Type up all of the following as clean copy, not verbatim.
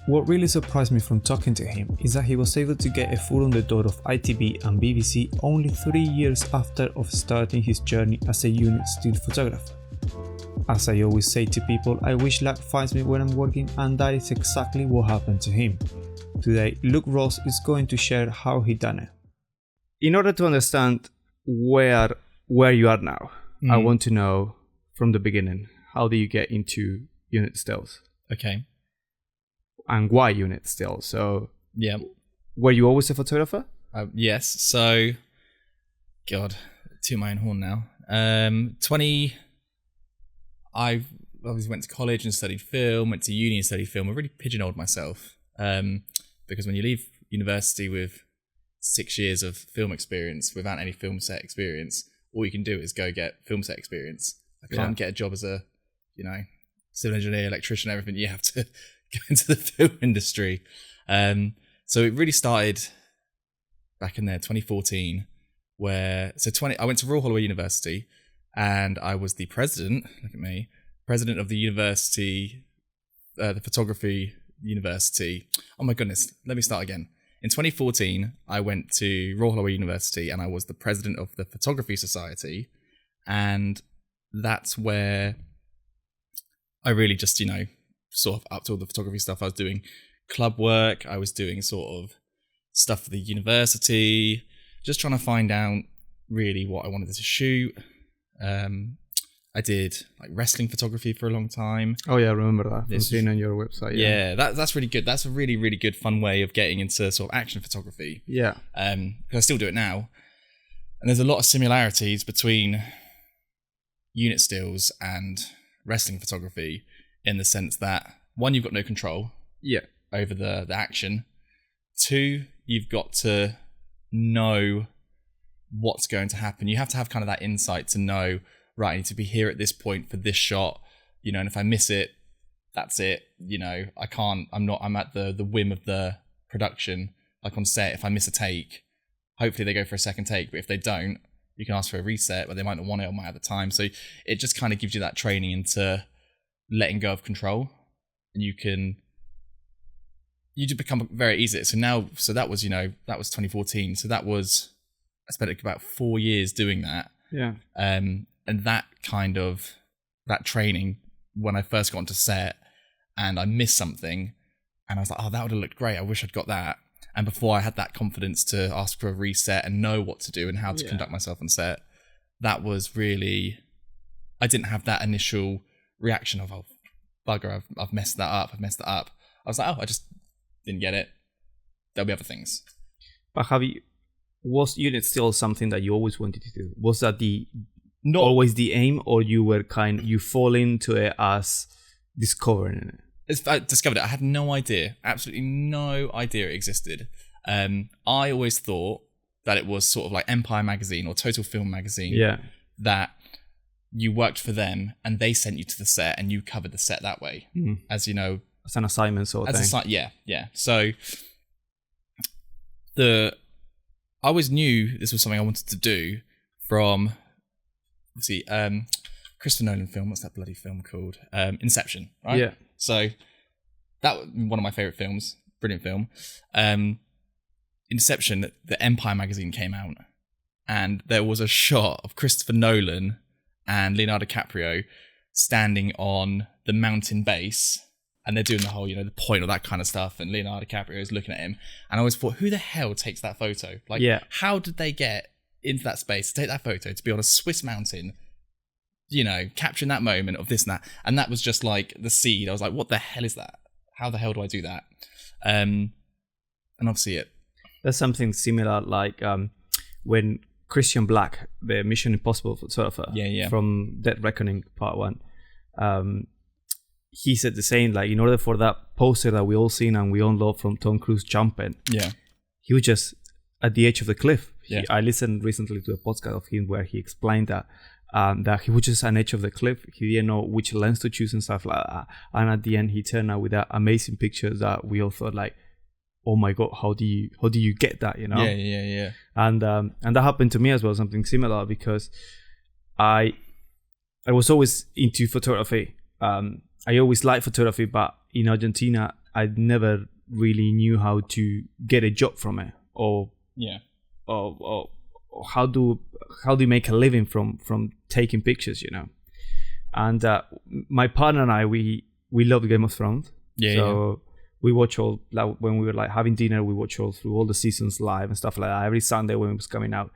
What really surprised me from talking to him is that he was able to get a foot on the door of ITV and BBC only 3 years after of starting his journey as a unit still photographer. As I always say to people, I wish luck finds me when I'm working, and that is exactly what happened to him. Today, Luke Ross is going to share how he done it. In order to understand where you are now, I want to know from the beginning, how do you get into unit stills? Okay. And why unit stills? So, yeah. Were you always a photographer? Yes. So, God, to my own horn now. I obviously went to college and studied film, went to uni and studied film. I really pigeonholed myself because when you leave university with 6 years of film experience without any film set experience, all you can do is go get film set experience. I can't get a job as a, civil engineer, electrician, everything. You have to go into the film industry. So it really started back in there, 2014, I went to Royal Holloway University. And I was the president, look at me, president of the university, the photography university. Oh my goodness, let me start again. In 2014, I went to Royal Holloway University and I was the president of the photography society. And that's where I really just, sort of upped all the photography stuff. I was doing club work. I was doing sort of stuff for the university, just trying to find out really what I wanted to shoot. I did like wrestling photography for a long time. Oh yeah, I remember that. I've seen on your website. Yeah, that's really good. That's a really, really good fun way of getting into sort of action photography. Yeah. Because I still do it now. And there's a lot of similarities between unit stills and wrestling photography in the sense that, one, you've got no control over the action. Two, you've got to know what's going to happen. You have to have kind of that insight to know, right, I need to be here at this point for this shot, and if I miss it, that's it. I'm at the whim of the production. Like on set, if I miss a take, hopefully they go for a second take, but if they don't, you can ask for a reset, but they might not want it or might have the time. So it just kind of gives you that training into letting go of control, and you do become very easy. So that was 2014. So I spent about 4 years doing that. Yeah. And that training, when I first got onto set and I missed something and I was like, oh, that would have looked great. I wish I'd got that. And before I had that confidence to ask for a reset and know what to do and how to conduct myself on set, that was really, I didn't have that initial reaction of, oh, bugger, I've messed that up. I was like, oh, I just didn't get it. There'll be other things. But was unit still something that you always wanted to do? Was that not always the aim, or you fall into it as discovering it? I discovered it. I had no idea, absolutely no idea it existed. I always thought that it was sort of like Empire magazine or Total Film magazine. Yeah. That you worked for them and they sent you to the set and you covered the set that way. As as an assignment sort of thing. Yeah. So I always knew this was something I wanted to do from, obviously, Christopher Nolan film. What's that bloody film called? Inception, right? Yeah. So that was one of my favorite films. Brilliant film. Inception, the Empire magazine came out and there was a shot of Christopher Nolan and Leonardo DiCaprio standing on the mountain base, and they're doing the whole, the point of that kind of stuff, and Leonardo DiCaprio is looking at him, and I always thought, who the hell takes that photo? Like, how did they get into that space to take that photo, to be on a Swiss mountain, capturing that moment of this and that? And that was just like the seed. I was like, what the hell is that? How the hell do I do that? And obviously there's something similar, like when Christian Black, the Mission Impossible photographer from Dead Reckoning Part 1, he said the same, like, in order for that poster that we all seen and we all love from Tom Cruise jumping, he was just at the edge of the cliff. I listened recently to a podcast of him where he explained that he was just on the edge of the cliff. He didn't know which lens to choose and stuff like that. And at the end, he turned out with that amazing picture that we all thought, like, oh my God, how do you get that, Yeah. And that happened to me as well, something similar, because I was always into photography. I always liked photography, but in Argentina, I never really knew how to get a job from it, or how do you make a living from taking pictures, you know. And my partner and I, we love Game of Thrones. We watch all, like, when we were like having dinner, we watch all through all the seasons live and stuff like that every Sunday when it was coming out.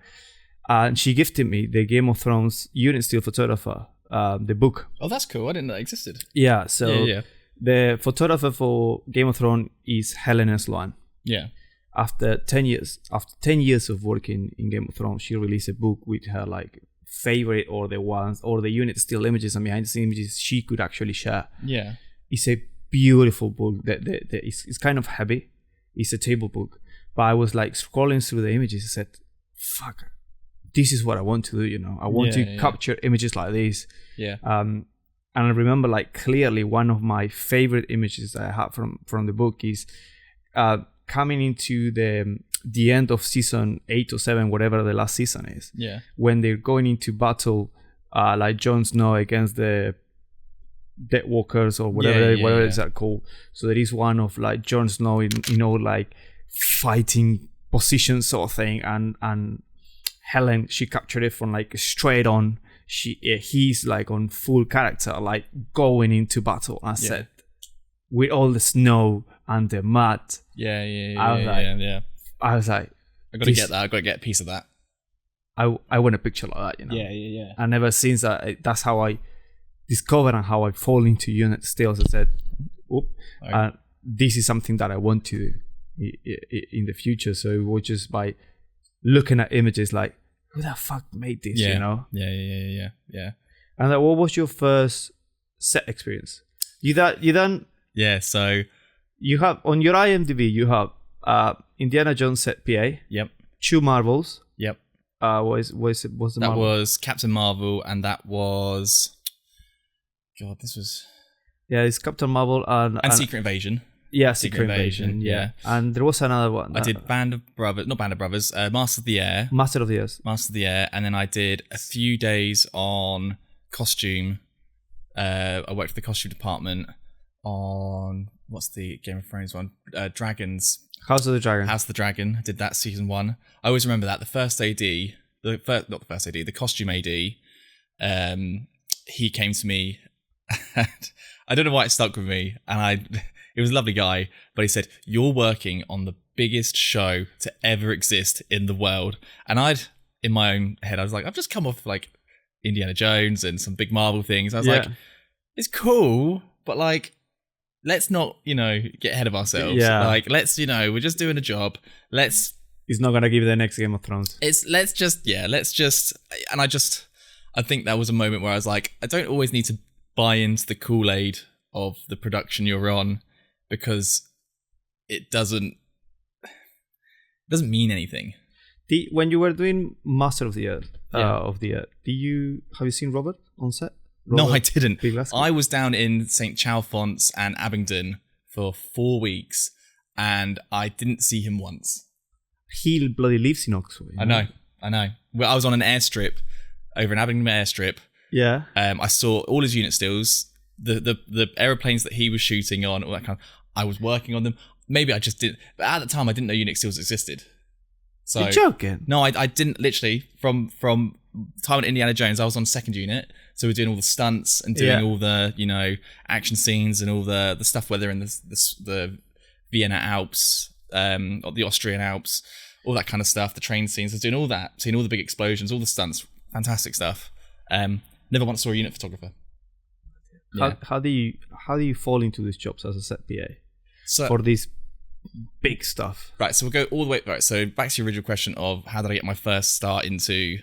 And she gifted me the Game of Thrones unit still photographer, the book. Oh, that's cool. I didn't know that existed. Yeah. So the photographer for Game of Thrones is Helena Sloan. Yeah. After 10 years of working in Game of Thrones, she released a book with her like favorite or the unit still images and behind the scenes images she could actually share. Yeah. It's a beautiful book it's kind of heavy. It's a table book, but I was like scrolling through the images and said, fuck, this is what I want to do, you know. I want to capture images like this. And I remember like clearly one of my favorite images that I had from the book is coming into the end of season 8 or 7, whatever the last season is, when they're going into battle, like Jon Snow against the Dead Walkers or whatever it's called. So there is one of like Jon Snow in, you know, like fighting position sort of thing, and Helen, she captured it from like straight on. He's like on full character, like going into battle. I said, with all the snow and the mud. I was like, I gotta get that. I gotta get a piece of that. I want a picture like that, you know. Yeah. And ever since that's how I discovered and how I fall into unit stills. I said, this is something that I want to do in the future. So it was just by looking at images like, who the fuck made this, you know? Yeah. And what was your first set experience? You done? Yeah, so you have on your IMDb, you have Indiana Jones set PA. Yep. 2 Marvels. Yep. Was the that Marvel? Was Captain Marvel, and that was, God, this was, it's Captain Marvel and Secret Invasion. Yeah, Secret Invasion. Yeah. And there was another one. I did not Band of Brothers, Master of the Air. Master of the Air. And then I did a few days on costume. I worked for the costume department on, what's the Game of Thrones one? Dragons. House of the Dragon. House of the Dragon. I did that season 1. I always remember that. The costume AD, he came to me, and I don't know why it stuck with me, and it was a lovely guy, but he said, you're working on the biggest show to ever exist in the world. And in my own head, I was like, I've just come off like Indiana Jones and some big Marvel things. I was like, it's cool, but like, let's not, get ahead of ourselves. Yeah. Like, let's, we're just doing a job. He's not going to give you the next Game of Thrones. And I think that was a moment where I was like, I don't always need to buy into the Kool-Aid of the production you're on, because it doesn't mean anything. When you were doing Master of the Earth, have you seen Robert on set? Robert? No, I didn't. I was down in St. Chalfonts and Abingdon for 4 weeks, and I didn't see him once. He bloody lives in Oxford. I know. Well, I was on an airstrip over an Abingdon airstrip. Yeah. I saw all his unit stills, the aeroplanes that he was shooting on, all that kind of. I was working on them. Maybe I just didn't. But at the time, I didn't know unit stills existed. So, you're joking? No, I didn't. Literally, from time at Indiana Jones, I was on 2nd unit, so we're doing all the stunts and doing all the action scenes and all the stuff where they're in the Vienna Alps, the Austrian Alps, all that kind of stuff. The train scenes, I was doing all that, seeing all the big explosions, all the stunts, fantastic stuff. Never once saw a unit photographer. How do you fall into these jobs as a set PA for this big stuff? Right, so we'll go all the way. Right, so back to your original question of how did I get my first start into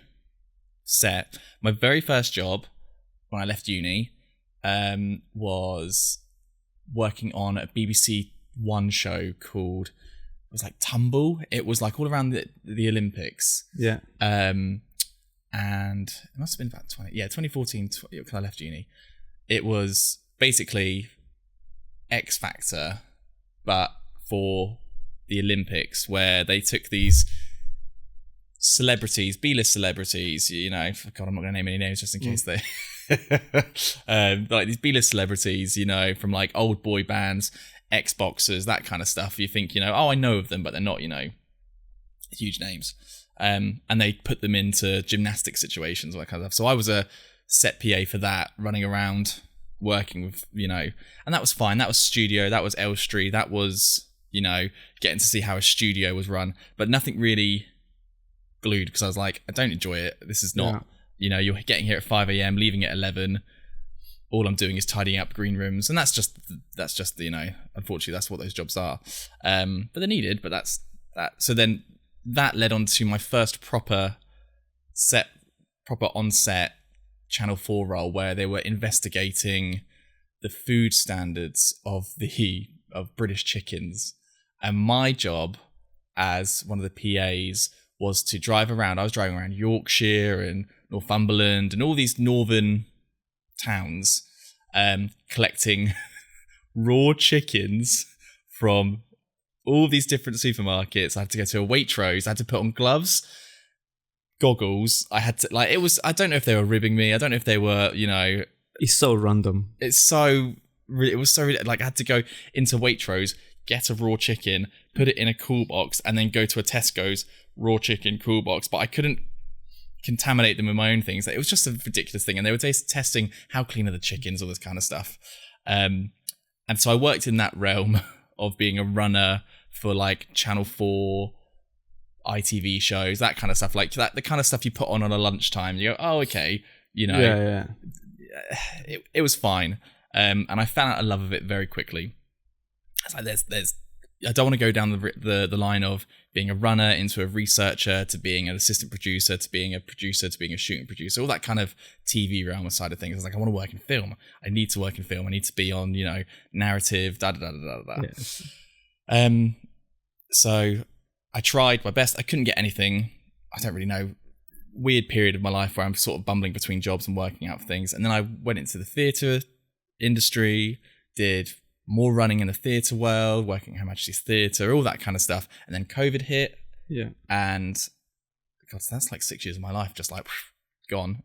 set. My very first job when I left uni was working on a BBC One show called, it was like Tumble. It was like all around the Olympics. Yeah. And it must have been about 2014 because I left uni. It was basically X Factor, but for the Olympics, where they took these celebrities, B-list celebrities, God, I'm not going to name any names just in case they, like these B-list celebrities, from like old boy bands, Xboxers, that kind of stuff. You think, I know of them, but they're not, huge names. And they put them into gymnastic situations, all that kind of stuff. So I was a set PA for that, running around, working with, and that was fine. That was studio, that was Elstree, that was, getting to see how a studio was run, but nothing really glued, because I was like, I don't enjoy it. This is not, you're getting here at 5 a.m, leaving at 11. All I'm doing is tidying up green rooms, and that's just unfortunately that's what those jobs are. But they're needed, but that's that. So then that led on to my first proper on-set Channel 4 role, where they were investigating the food standards of British chickens. And my job as one of the PAs was to drive around. I was driving around Yorkshire and Northumberland and all these northern towns, collecting raw chickens from all these different supermarkets. I had to go to a Waitrose. I had to put on gloves, goggles. I had to, I don't know if they were ribbing me. I don't know if they were, It's so random. It was so, I had to go into Waitrose, get a raw chicken, put it in a cool box, and then go to a Tesco's raw chicken cool box. But I couldn't contaminate them with my own things. It was just a ridiculous thing. And they were testing how clean are the chickens, all this kind of stuff. And so I worked in that realm of being a runner for Channel 4, ITV shows, that kind of stuff, the kind of stuff you put on a lunchtime. You go, oh, okay, Yeah. It was fine, and I found out a love of it very quickly. It's like there's I don't want to go down the line of being a runner into a researcher to being an assistant producer to being a producer to being a shooting producer, all that kind of TV realm side of things. I was like, I want to work in film. I need to work in film. I need to be on narrative. Yes. So I tried my best. I couldn't get anything. I don't really know. Weird period of my life where I'm sort of bumbling between jobs and working out things. And then I went into the theatre industry, did more running in the theatre world, working at Her Majesty's Theatre, all that kind of stuff. And then COVID hit. Yeah. And God, so that's 6 years of my life just gone.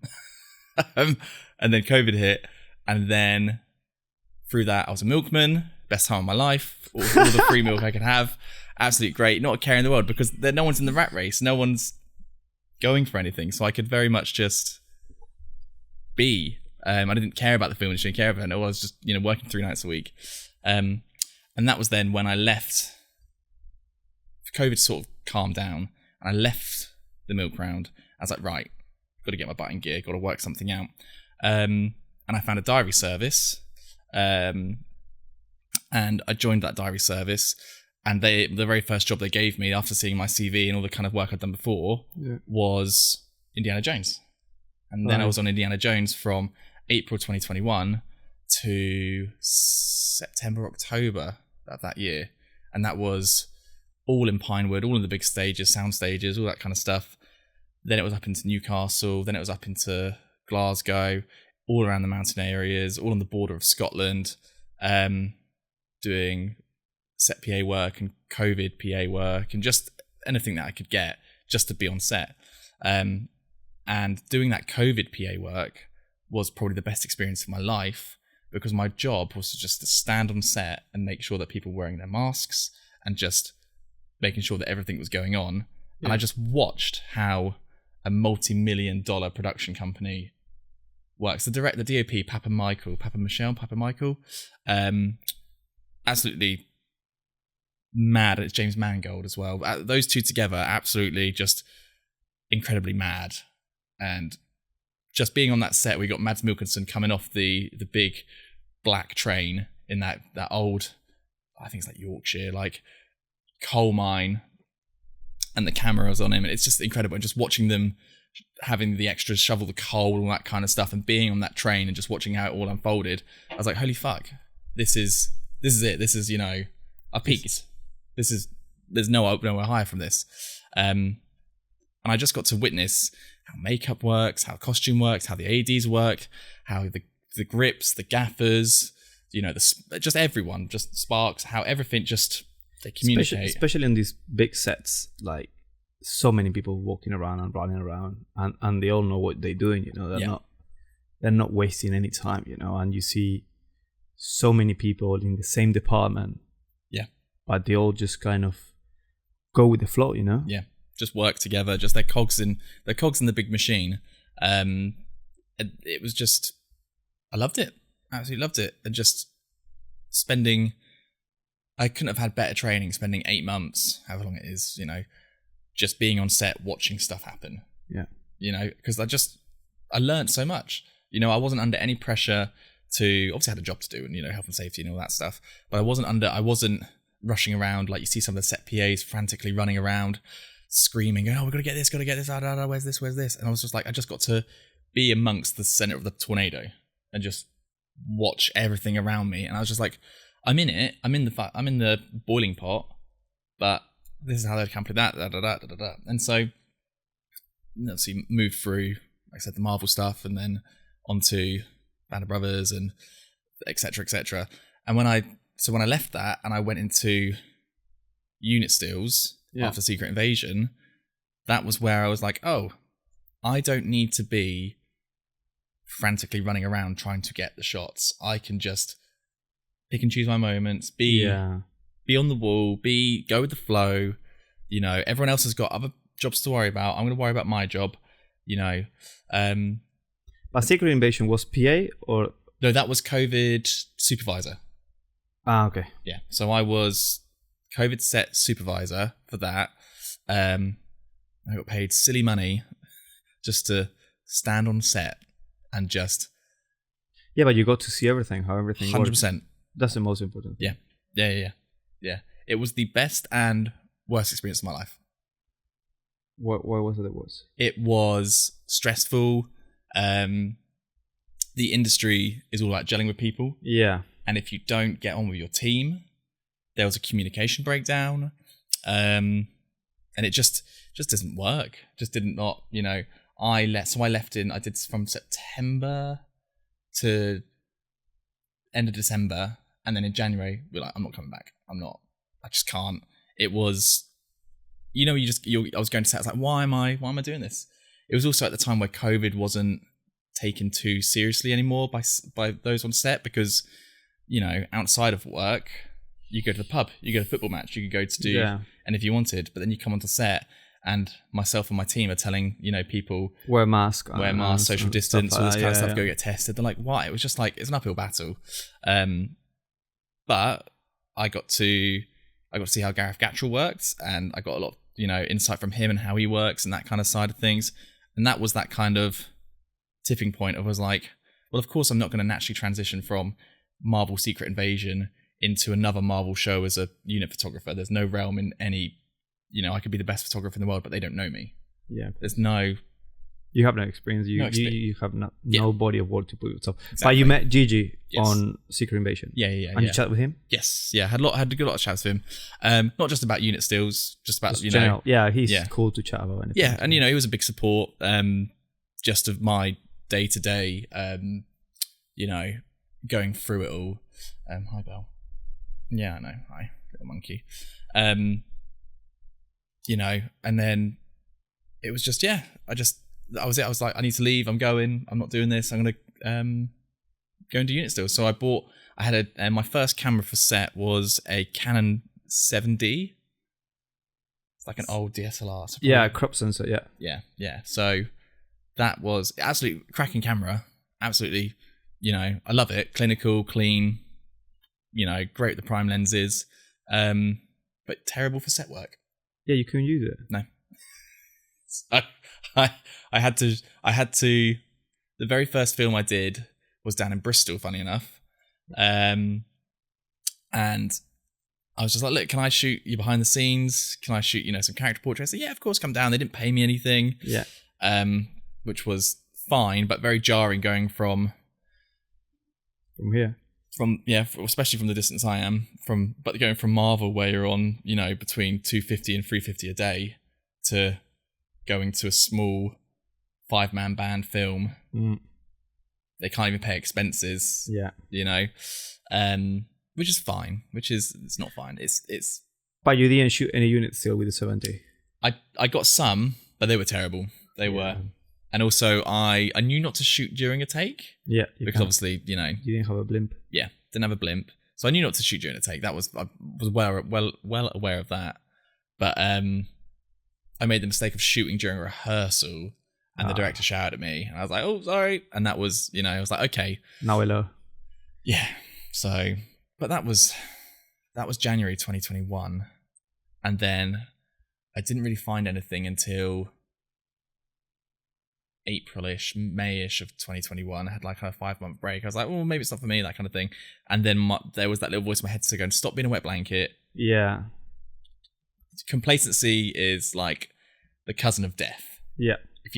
And then COVID hit. And then through that, I was a milkman. Best time of my life. All the free milk I could have. Absolutely great. Not a care in the world, because no one's in the rat race. No one's going for anything. So I could very much just be. I didn't care about the film industry, care about it. I was just, working 3 nights a week. And that was then when I left. COVID sort of calmed down, and I left the milk round. I was like, right, got to get my butt in gear, got to work something out. And I found a diary service. And I joined that diary service. And the very first job they gave me after seeing my CV and all the kind of work I'd done before was Indiana Jones. And then I was on Indiana Jones from April 2021 to September, October of that year. And that was all in Pinewood, all in the big stages, sound stages, all that kind of stuff. Then it was up into Newcastle. Then it was up into Glasgow, all around the mountain areas, all on the border of Scotland, doing set PA work and COVID PA work and just anything that I could get just to be on set. And doing that COVID PA work was probably the best experience of my life, because my job was just to stand on set and make sure that people were wearing their masks and just making sure that everything was going on. Yeah. And I just watched how a multi-million-dollar production company works. The DOP, Papa Michael, absolutely mad. It's James Mangold as well. Those two together, absolutely just incredibly mad. And just being on that set, we got Mads Mikkelsen coming off the big black train in that old, I think it's Yorkshire, coal mine, and the camera was on him, and it's just incredible. And just watching them having the extras shovel the coal and all that kind of stuff, and being on that train and just watching how it all unfolded, I was like, holy fuck, this is it. This is, I peaked. There's nowhere higher from this. And I just got to witness how makeup works, how costume works, how the ADs work, how the grips, the gaffers, just everyone, just Sparks, how everything just, they communicate. Especially in these big sets, so many people walking around and running around, and they all know what they're doing, they're not wasting any time, and you see so many people in the same department Yeah. But they all just kind of go with the flow, you know? Yeah. Just work together. Just they're cogs in the big machine. It was just, I loved it. Absolutely loved it. And just I couldn't have had better training, spending 8 months, however long it is, you know, just being on set, watching stuff happen. Yeah. You know, because I learned so much. You know, I wasn't under any pressure to, obviously I had a job to do and, you know, health and safety and all that stuff, but I wasn't rushing around like you see some of the set PAs frantically running around, screaming, oh, we've got to get this, where's this? And I was just like, I just got to be amongst the center of the tornado and just watch everything around me. And I was just like, I'm in it. I'm in the boiling pot, but this is how they can play that, And so, obviously, moved through, like I said, the Marvel stuff, and then onto Band of Brothers and etc. And when I left that and I went into unit stills after Secret Invasion, that was where I was like, oh, I don't need to be frantically running around trying to get the shots. I can just pick and choose my moments, be on the wall, go with the flow. You know, everyone else has got other jobs to worry about. I'm going to worry about my job, you know. But Secret Invasion was PA or? No, that was COVID supervisor. Ah, okay. Yeah. So I was COVID set supervisor for that. I got paid silly money just to stand on set and just... Yeah, but you got to see everything, how everything 100%. works. That's the most important thing. Yeah. It was the best and worst experience of my life. What was it? It was stressful. The industry is all about gelling with people. Yeah. And if you don't get on with your team, there was a communication breakdown. And it just doesn't work. Just did not, you know, I did from September to end of December. And then in January, we're like, I'm not coming back. I just can't. It was, you know, I was going to set, I was like, why am I doing this? It was also at the time where COVID wasn't taken too seriously anymore by those on set, because, you know, outside of work, you go to the pub, you go to a football match, you could go to do, and if you wanted, but then you come onto set and myself and my team are telling, you know, people wear masks, social distance, all this kind of stuff, go get tested. They're like, why? It was just like, it's an uphill battle. But I got to see how Gareth Gattrell works, and I got a lot of, you know, insight from him and how he works and that kind of side of things. And that was that kind of tipping point. I was like, well, of course I'm not going to naturally transition from Marvel Secret Invasion into another Marvel show as a unit photographer. There's no realm in any, you know, I could be the best photographer in the world, but they don't know me. Yeah. There's no... You have no experience. You have no body of work to put yourself. Exactly. But you met Gigi on Secret Invasion. Yeah. And you chat with him? Yes. Yeah. Had a good lot of chats with him. Not just about unit stills, just about, just, you know. Yeah, he's cool to chat about anything. Yeah, and you know, he was a big support just of my day-to-day, you know, going through it all. Hi, Belle. Yeah, I know. Hi, little monkey. You know, and then it was just, that was it. I was like, I need to leave. I'm going. I'm not doing this. I'm going to go and do unit stills. So I had my first camera for set was a Canon 7D. It's like an old DSLR. So yeah, crop sensor. Yeah. So that was absolutely cracking camera. Absolutely, you know, I love it. Clinical, clean, you know, great with the prime lenses, but terrible for set work. Yeah, you couldn't use it. No. I had to. The very first film I did was down in Bristol, funny enough, and I was just like, look, can I shoot you behind the scenes? Can I shoot, you know, some character portraits? I said, yeah, of course, come down. They didn't pay me anything. Yeah. Which was fine, but very jarring going from here. Especially from the distance I am but going from Marvel, where you're on, you know, between 250 and 350 a day, to going to a small 5-man band film. They can't even pay expenses. Yeah. You know, which is fine. It's not fine. It's. But you didn't shoot any units still with the 70. I got some, but they were terrible. They were. And also, I knew not to shoot during a take. Yeah. Because obviously, you know. You didn't have a blimp. Yeah, didn't have a blimp. So I knew not to shoot during a take. I was well aware of that. But I made the mistake of shooting during rehearsal, and the director shouted at me, and I was like, "Oh, sorry." And that was, I was like, "Okay, now we know." Yeah. So, but that was January 2021, and then I didn't really find anything until April-ish, May-ish of 2021. I had like a 5-month break. I was like, "Oh, maybe it's not for me," that kind of thing. And then there was that little voice in my head to go, "Stop being a wet blanket." Yeah. Complacency is like the cousin of death. Yeah. If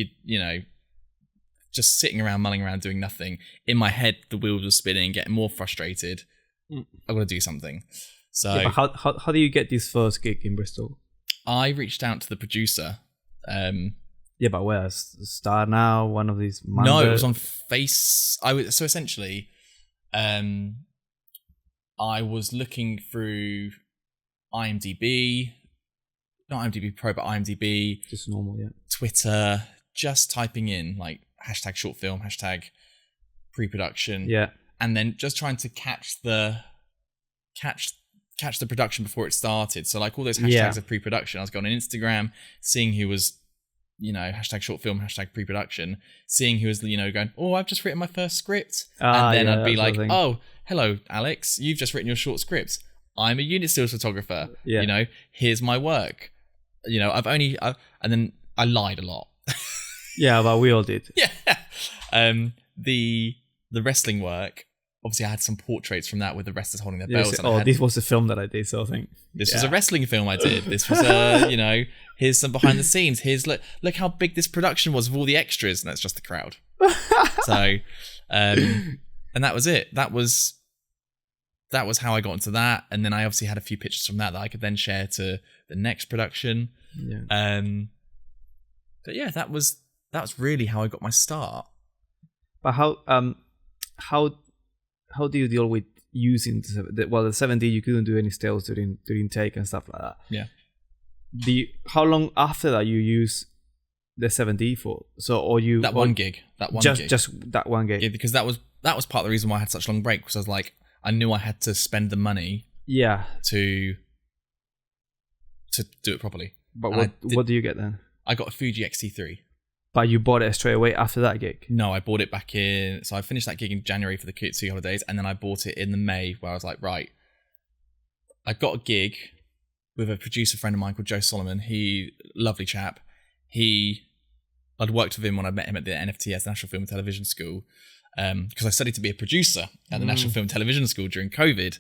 just sitting around, mulling around, doing nothing. In my head, the wheels were spinning, getting more frustrated. I've got to do something. So, yeah, but how do you get this first gig in Bristol? I reached out to the producer. Yeah, but where? Star Now, one of these. No, it was on Face. So essentially, I was looking through IMDb, not IMDb Pro, but IMDb, just normal, yeah. Twitter, just typing in like hashtag short film, hashtag pre-production, yeah, and then just trying to catch the production before it started. So like all those hashtags of pre-production, I was going on Instagram, seeing who was, hashtag short film, hashtag pre-production, seeing who was, going, "Oh, I've just written my first script," and then I'd be like, "Oh, hello, Alex, you've just written your short script. I'm a unit stills photographer. Yeah. Here's my work. And then I lied a lot." Yeah, but we all did. Yeah. The wrestling work, obviously I had some portraits from that with the wrestlers holding their belts. This was a film that I did, so I think. This was a wrestling film I did. This was here's some behind the scenes. Here's look how big this production was with all the extras, and that's just the crowd. So, and that was it. That was how I got into that. And then I obviously had a few pictures from that I could then share to the next production. Yeah. But yeah, that was really how I got my start. But how do you deal with using the 7D? You couldn't do any stills during take and stuff like that. Yeah. How long after that you use the 7D for? One gig. Just that one gig. Yeah, because that was part of the reason why I had such a long break, because I was like, I knew I had to spend the money. Yeah. To do it properly. But what do you get then? I got a Fuji X-T3. But you bought it straight away after that gig? No, I bought it back in... So I finished that gig in January for the Kutsu holidays, and then I bought it in the May, where I was like, right, I got a gig with a producer friend of mine called Joe Solomon. Lovely chap. I'd worked with him when I met him at the NFTS, National Film and Television School, because I studied to be a producer at the National Film and Television School during COVID.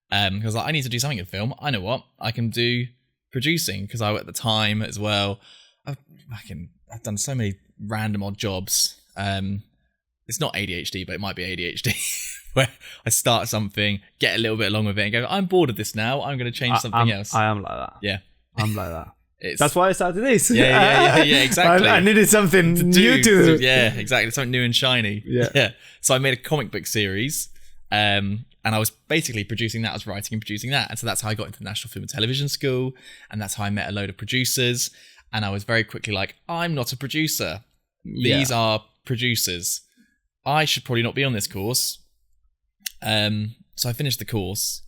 Because I was like, I need to do something in film. I know what? I can do producing, because at the time as well, I've done so many random odd jobs. It's not ADHD, but it might be ADHD, where I start something, get a little bit along with it, and go, I'm bored of this now. I'm going to change something else. I am like that. Yeah. I'm like that. That's why I started this. Yeah, exactly. I needed something new to do. Yeah, exactly. Something new and shiny. Yeah. So I made a comic book series, and I was basically producing that. I was writing and producing that. And so that's how I got into the National Film and Television School, and that's how I met a load of producers. And I was very quickly like, I'm not a producer. These are producers. I should probably not be on this course. So I finished the course,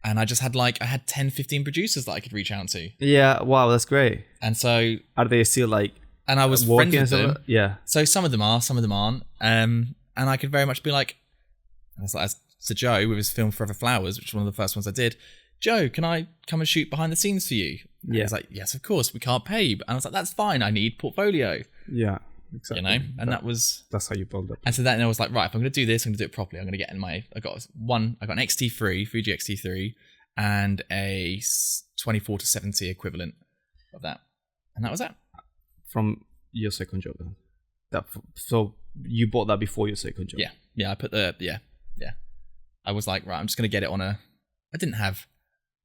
and I just had I had 10, 15 producers that I could reach out to. Yeah, wow, that's great. And so... Are they still and I was friends with them. Yeah. So some of them are, some of them aren't. And I could very much be like, as to Joe with his film Forever Flowers, which was one of the first ones I did, Joe, can I come and shoot behind the scenes for you? And he was like, yes, of course, we can't pay. And I was like, that's fine, I need portfolio. Yeah, exactly. And that's how you build up. And so then I was like, right, if I'm going to do this, I'm going to do it properly. I'm going to get in I got an XT3, Fuji XT3, and a 24 to 70 equivalent of that. And that was that. From your second job then? So you bought that before your second job? Yeah, I put yeah. I was like, right, I'm just going to get it on I didn't have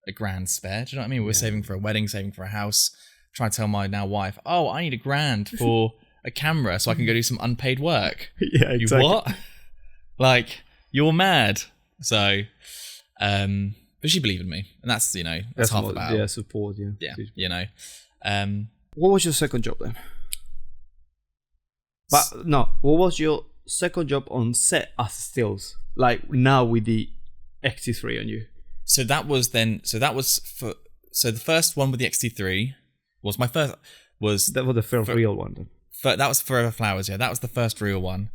a grand spare. Do you know what I mean? We were saving for a wedding, saving for a house, trying to tell my now wife, oh, I need $1,000 for a camera so I can go do some unpaid work. Yeah, exactly. You what? You're mad. So, but she believed in me, and that's that's half the battle. Yeah, support. Yeah. What was your second job then? What was your second job on set as stills? Now with the XT3 on you? So that was the first one with the XT3 was my first. That was the first real one then? That was Forever Flowers, yeah. That was the first real one.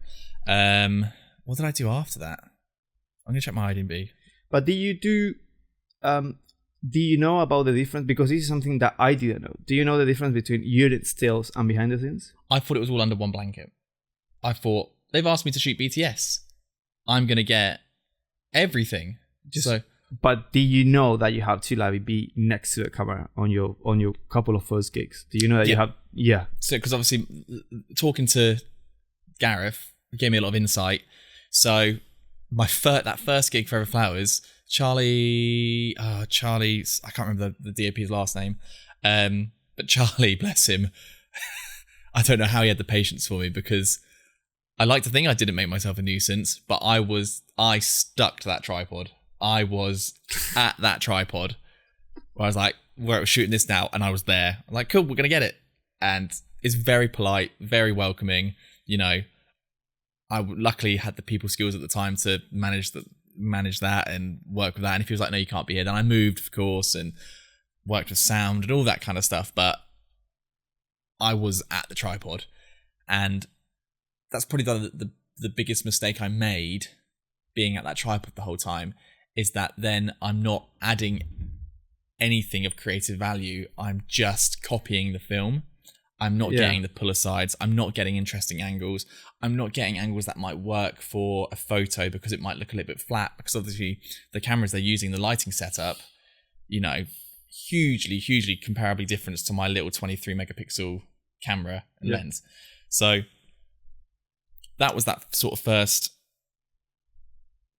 What did I do after that? I'm going to check my IMDb. But do you know about the difference? Because this is something that I didn't know. Do you know the difference between unit stills and behind the scenes? I thought it was all under one blanket. I thought, they've asked me to shoot BTS. I'm going to get everything. But do you know that you have to like be next to the camera on your couple of first gigs? Do you know that you have? Yeah. So because obviously talking to Gareth gave me a lot of insight. So that first gig, Forever Flowers, Charlie's, I can't remember the DOP's last name, but Charlie, bless him, I don't know how he had the patience for me, because I like to think I didn't make myself a nuisance, but I stuck to that tripod. I was at that tripod where I was like, we're shooting this now, and I was there. I'm like, cool, we're going to get it. And it's very polite, very welcoming. You know, I luckily had the people skills at the time to manage that and work with that. And if he was like, no, you can't be here, then I moved, of course, and worked with sound and all that kind of stuff. But I was at the tripod, and that's probably the biggest mistake I made, being at that tripod the whole time, is that then I'm not adding anything of creative value. I'm just copying the film. I'm not getting the pull asides. I'm not getting interesting angles. I'm not getting angles that might work for a photo because it might look a little bit flat, because obviously the cameras they're using, the lighting setup, you know, hugely comparably different to my little 23 megapixel camera and lens. So that was that sort of first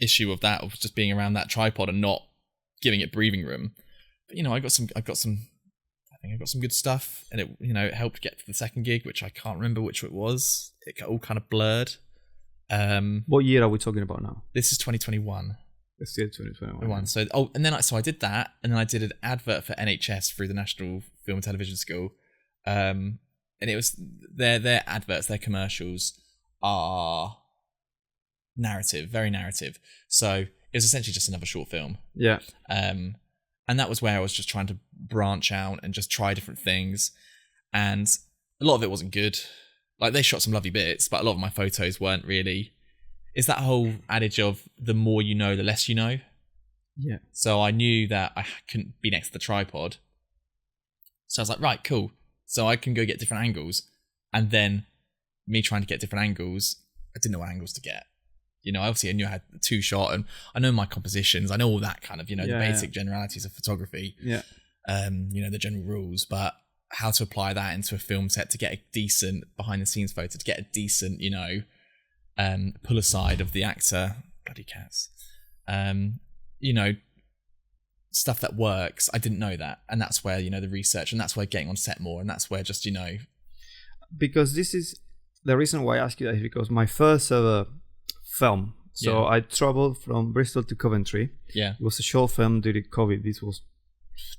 issue of that, of just being around that tripod and not giving it breathing room. But you know, I think I got some good stuff, and it helped get to the second gig, which I can't remember which it was. It got all kind of blurred. What year are we talking about now? This is 2021. It's still 2021. So I did that, and then I did an advert for NHS through the National Film and Television School. And it was their adverts, their commercials are narrative, very narrative. So it was essentially just another short film. Yeah. And that was where I was just trying to branch out and just try different things. And a lot of it wasn't good. Like, they shot some lovely bits, but a lot of my photos weren't really. It's that whole adage of the more you know, the less you know. Yeah. So I knew that I couldn't be next to the tripod. So I was like, right, cool. So I can go get different angles. And then me trying to get different angles, I didn't know what angles to get. You know, obviously I knew I had the two shot, and I know my compositions. I know all that kind of, the basic generalities of photography. Yeah. The general rules, but how to apply that into a film set to get a decent behind the scenes photo, to get a decent, pull aside of the actor. Bloody cats. Stuff that works. I didn't know that. And that's where, the research, and that's where getting on set more, and that's where just, Because this is the reason why I ask you that, is because my first ever film. So I traveled from Bristol to Coventry. Yeah. It was a short film during COVID. This was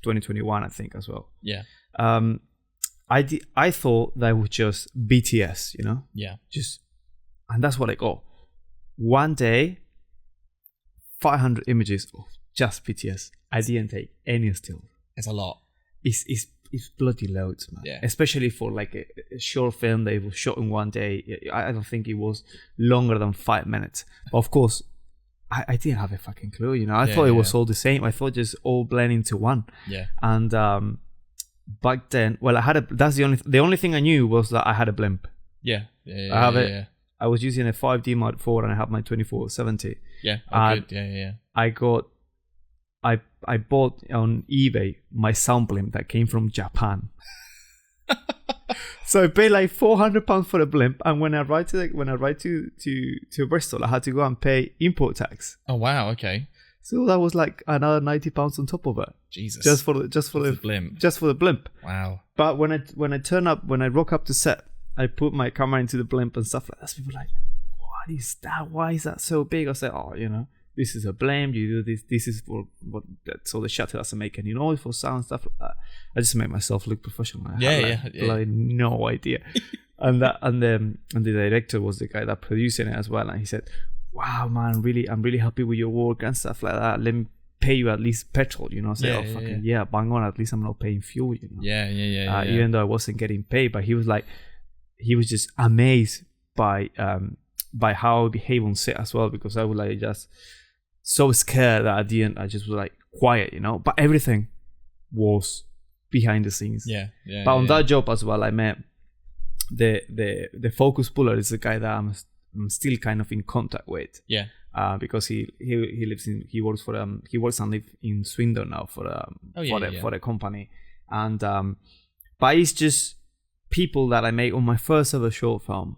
2021, I think, as well. Yeah. I thought that was just BTS, Yeah. And that's what I got. One day, 500 images of just BTS. I didn't take any still. It's a lot. It's bloody loads, man. Yeah. Especially for like a short film that was shot in one day. I don't think it was longer than 5 minutes. But of course, I didn't have a fucking clue. I thought it was all the same. I thought just all blend into one. Yeah. And back then, well, that's the only thing I knew was that I had a blimp. Yeah. I have it. Yeah. I was using a 5D Mark IV, and I have my 2470. Yeah. Oh, good. Yeah. I bought on eBay my sound blimp that came from Japan. So I paid like £400 for the blimp, and when I arrived to Bristol, I had to go and pay import tax. Oh wow, okay. So that was like another £90 on top of it. Jesus. Just for the blimp. Just for the blimp. Wow. But when I rock up to set, I put my camera into the blimp and stuff like that. People were like, what is that? Why is that so big? I said, this is a blimp. You do this. This is for what. So the shutter doesn't make any noise for sound, stuff like that. I just make myself look professional. I had no idea. and the director was the guy that produced it as well, and he said, wow, man, I'm really happy with your work and stuff like that. Let me pay you at least petrol, bang on, at least I'm not paying fuel, even though I wasn't getting paid. But he was just amazed by how I behave on set as well, because I was like just so scared that at the end I just was like quiet, but everything was behind the scenes. But on that job as well, I met the focus puller is the guy that I'm still kind of in contact with. Because he works and live in Swindon now for the company. And but it's just people that I made on my first ever short film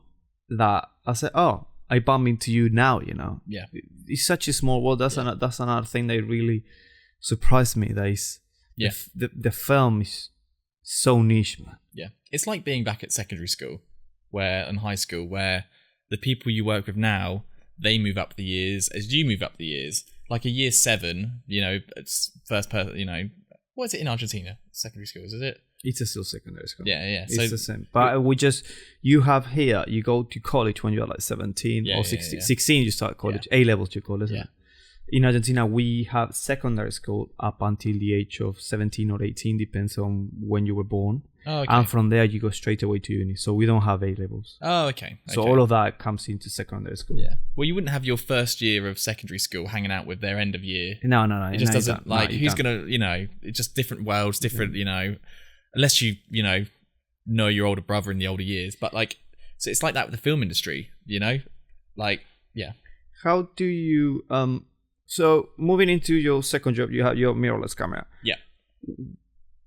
that I said, oh, I bump into you now, It's such a small world. That's another thing that really surprised me. That is, the film is so niche, man. It's like being back at secondary school and high school, where the people you work with now, they move up the years as you move up the years. Like a year 7, it's first person, what is it in Argentina? Secondary schools, is it? It's still secondary school. Yeah. It's the same. But you have here, you go to college when you're like 17 or 16. 16 you start college. A-levels you call it, isn't it? In Argentina, we have secondary school up until the age of 17 or 18, depends on when you were born. Oh, okay. And from there, you go straight away to uni. So we don't have A-levels. Oh, okay. So all of that comes into secondary school. Yeah. Well, you wouldn't have your first year of secondary school hanging out with their end of year. No. It just doesn't, who's going to, it's just different worlds, different, unless you, know your older brother in the older years. But so it's like that with the film industry, How do you, so moving into your second job, you have your mirrorless camera. Yeah.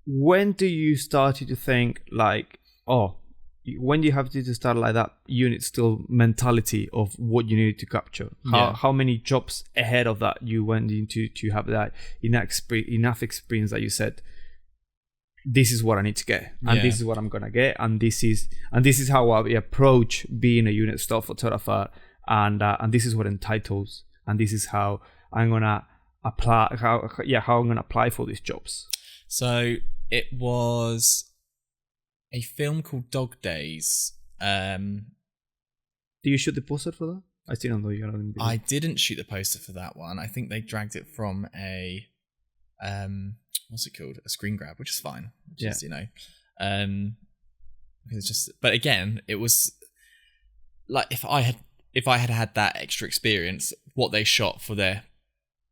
When do you start to think when do you have to start like that unit still mentality of what you needed to capture? How many jobs ahead of that you went into to have that enough experience that you said, this is what I need to get, and this is what I'm gonna get, and this is how I approach being a unit still photographer, and this is what entitles, and this is how I'm gonna apply how I'm gonna apply for these jobs. So it was a film called Dog Days. Do you shoot the poster for that? I still don't know. I didn't shoot the poster for that one. I think they dragged it from a what's it called? A screen grab, which is fine. Because it's just. But again, it was like if I had that extra experience, what they shot for their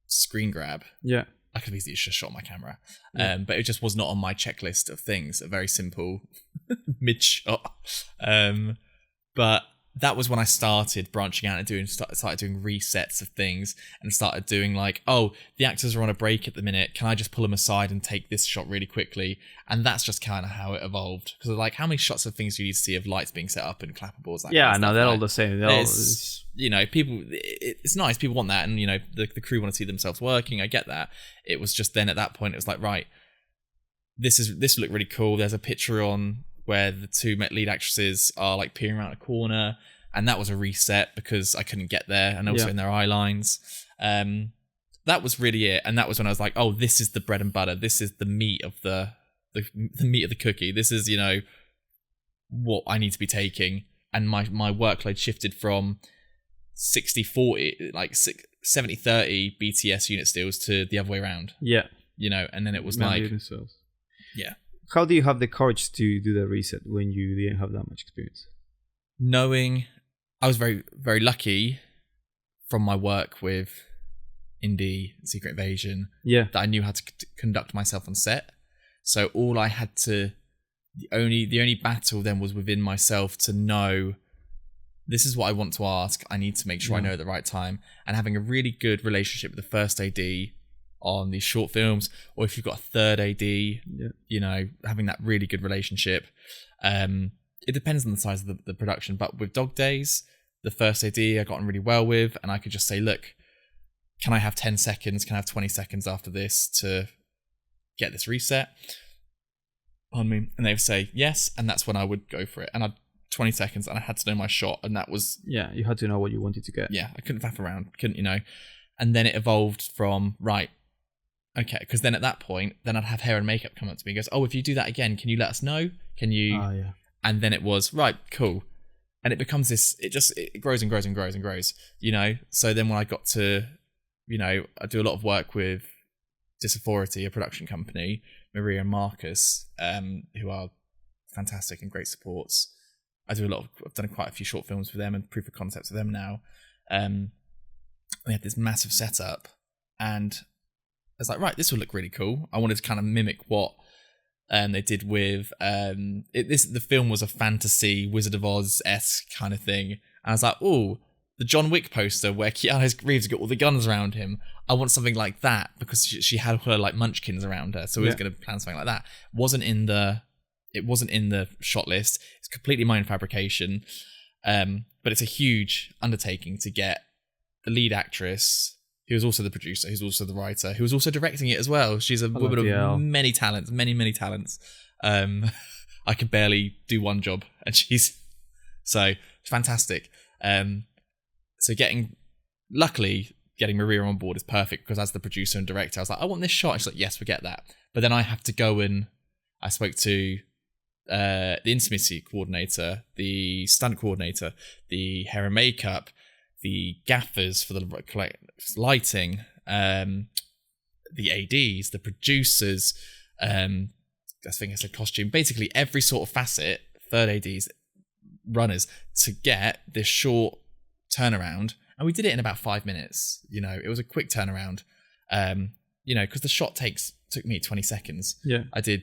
screen grab. Yeah. I could have easily just shot my camera. But it just was not on my checklist of things. A very simple mid shot. But that was when I started branching out and started doing resets of things, and started doing the actors are on a break at the minute. Can I just pull them aside and take this shot really quickly? And that's just kind of how it evolved. Because how many shots of things do you need to see of lights being set up and clapperboards? They're all the same. People, it's nice. People want that, and the crew want to see themselves working. I get that. It was just then at that point, it was like, right, this look really cool. There's a picture on where the two lead actresses are peering around a corner, and that was a reset because I couldn't get there, and also in their eye lines. That was really it, and that was when I was like, oh, this is the bread and butter. This is the meat of the meat of the cookie. This is what I need to be taking, and my workload shifted from 60-40, 70-30 BTS unit stills to the other way around. Yeah. And then it was How do you have the courage to do the reset when you didn't have that much experience? Knowing I was very, very lucky from my work with Indie, Secret Invasion, that I knew how to conduct myself on set. So all I had to, the only battle then was within myself to know, this is what I want to ask. I need to make sure I know at the right time, and having a really good relationship with the first AD on these short films, or if you've got a third AD, having that really good relationship. It depends on the size of the production, but with Dog Days, the first AD I got on really well with, and I could just say, look, can I have 10 seconds? Can I have 20 seconds after this to get this reset? Pardon me. And they would say yes, and that's when I would go for it. And I'd 20 seconds, and I had to know my shot, and that was... Yeah, you had to know what you wanted to get. Yeah, I couldn't faff around, And then it evolved from, right, okay, because then at that point, then I'd have hair and makeup come up to me and goes, oh, if you do that again, can you let us know? Can you... Oh, yeah. And then it was, right, cool. and it becomes this. It grows and grows and grows and grows. You know. So then when I got to, you know, I do a lot of work with Dis Authority, a production company, Maria and Marcus, who are fantastic and great supports. I've done quite a few short films with them and proof of concepts with them now. We had this massive setup, and I was like, right, this will look really cool. I wanted to kind of mimic what they did with the film was a fantasy Wizard of Oz-esque kind of thing. And I was like, oh, the John Wick poster where Keanu Reeves got all the guns around him. I want something like that, because she had her like munchkins around her, so we was going to plan something like that. It wasn't in the shot list. It's completely my own fabrication, but it's a huge undertaking to get the lead actress, who was also the producer, who's also the writer, who was also directing it as well. She's a woman of many talents, many talents. I could barely do one job, and she's so fantastic. So luckily getting Maria on board is perfect, because as the producer and director, I was like, I want this shot. And she's like, yes, we get that. But then I have to go and I spoke to the intimacy coordinator, the stunt coordinator, the hair and makeup, the gaffers for the lighting, the ADs, the producers, I think it's a costume, basically every sort of facet, third ADs, runners, to get this short turnaround. And we did it in about 5 minutes. You know, it was a quick turnaround, you know, because the shot took me 20 seconds. Yeah. I did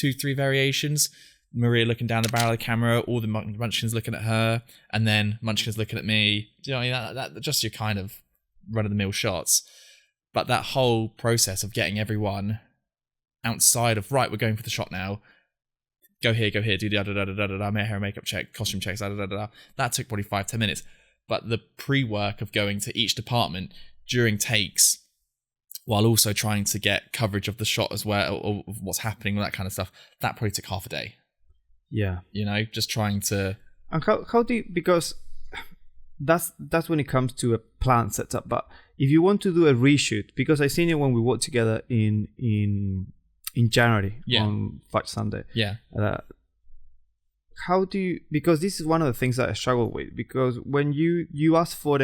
2-3 variations. Maria looking down the barrel of the camera, all the munchkins looking at her, and then munchkins looking at me. Do you know what I mean? That just your kind of run-of-the-mill shots. But that whole process of getting everyone outside of, right, we're going for the shot now. Go here, do da-da-da-da-da-da, hair and makeup check, costume checks, da-da-da-da-da. That took probably 5-10 minutes. But the pre-work of going to each department during takes, while also trying to get coverage of the shot as well, or of what's happening, all that kind of stuff, that probably took half a day. Yeah. You know, just trying to... And how do you... Because that's when it comes to a plan setup. But if you want to do a reshoot, because I seen you when we worked together in January on Fudge Sunday. Yeah. How do you... Because this is one of the things that I struggle with. Because when you ask for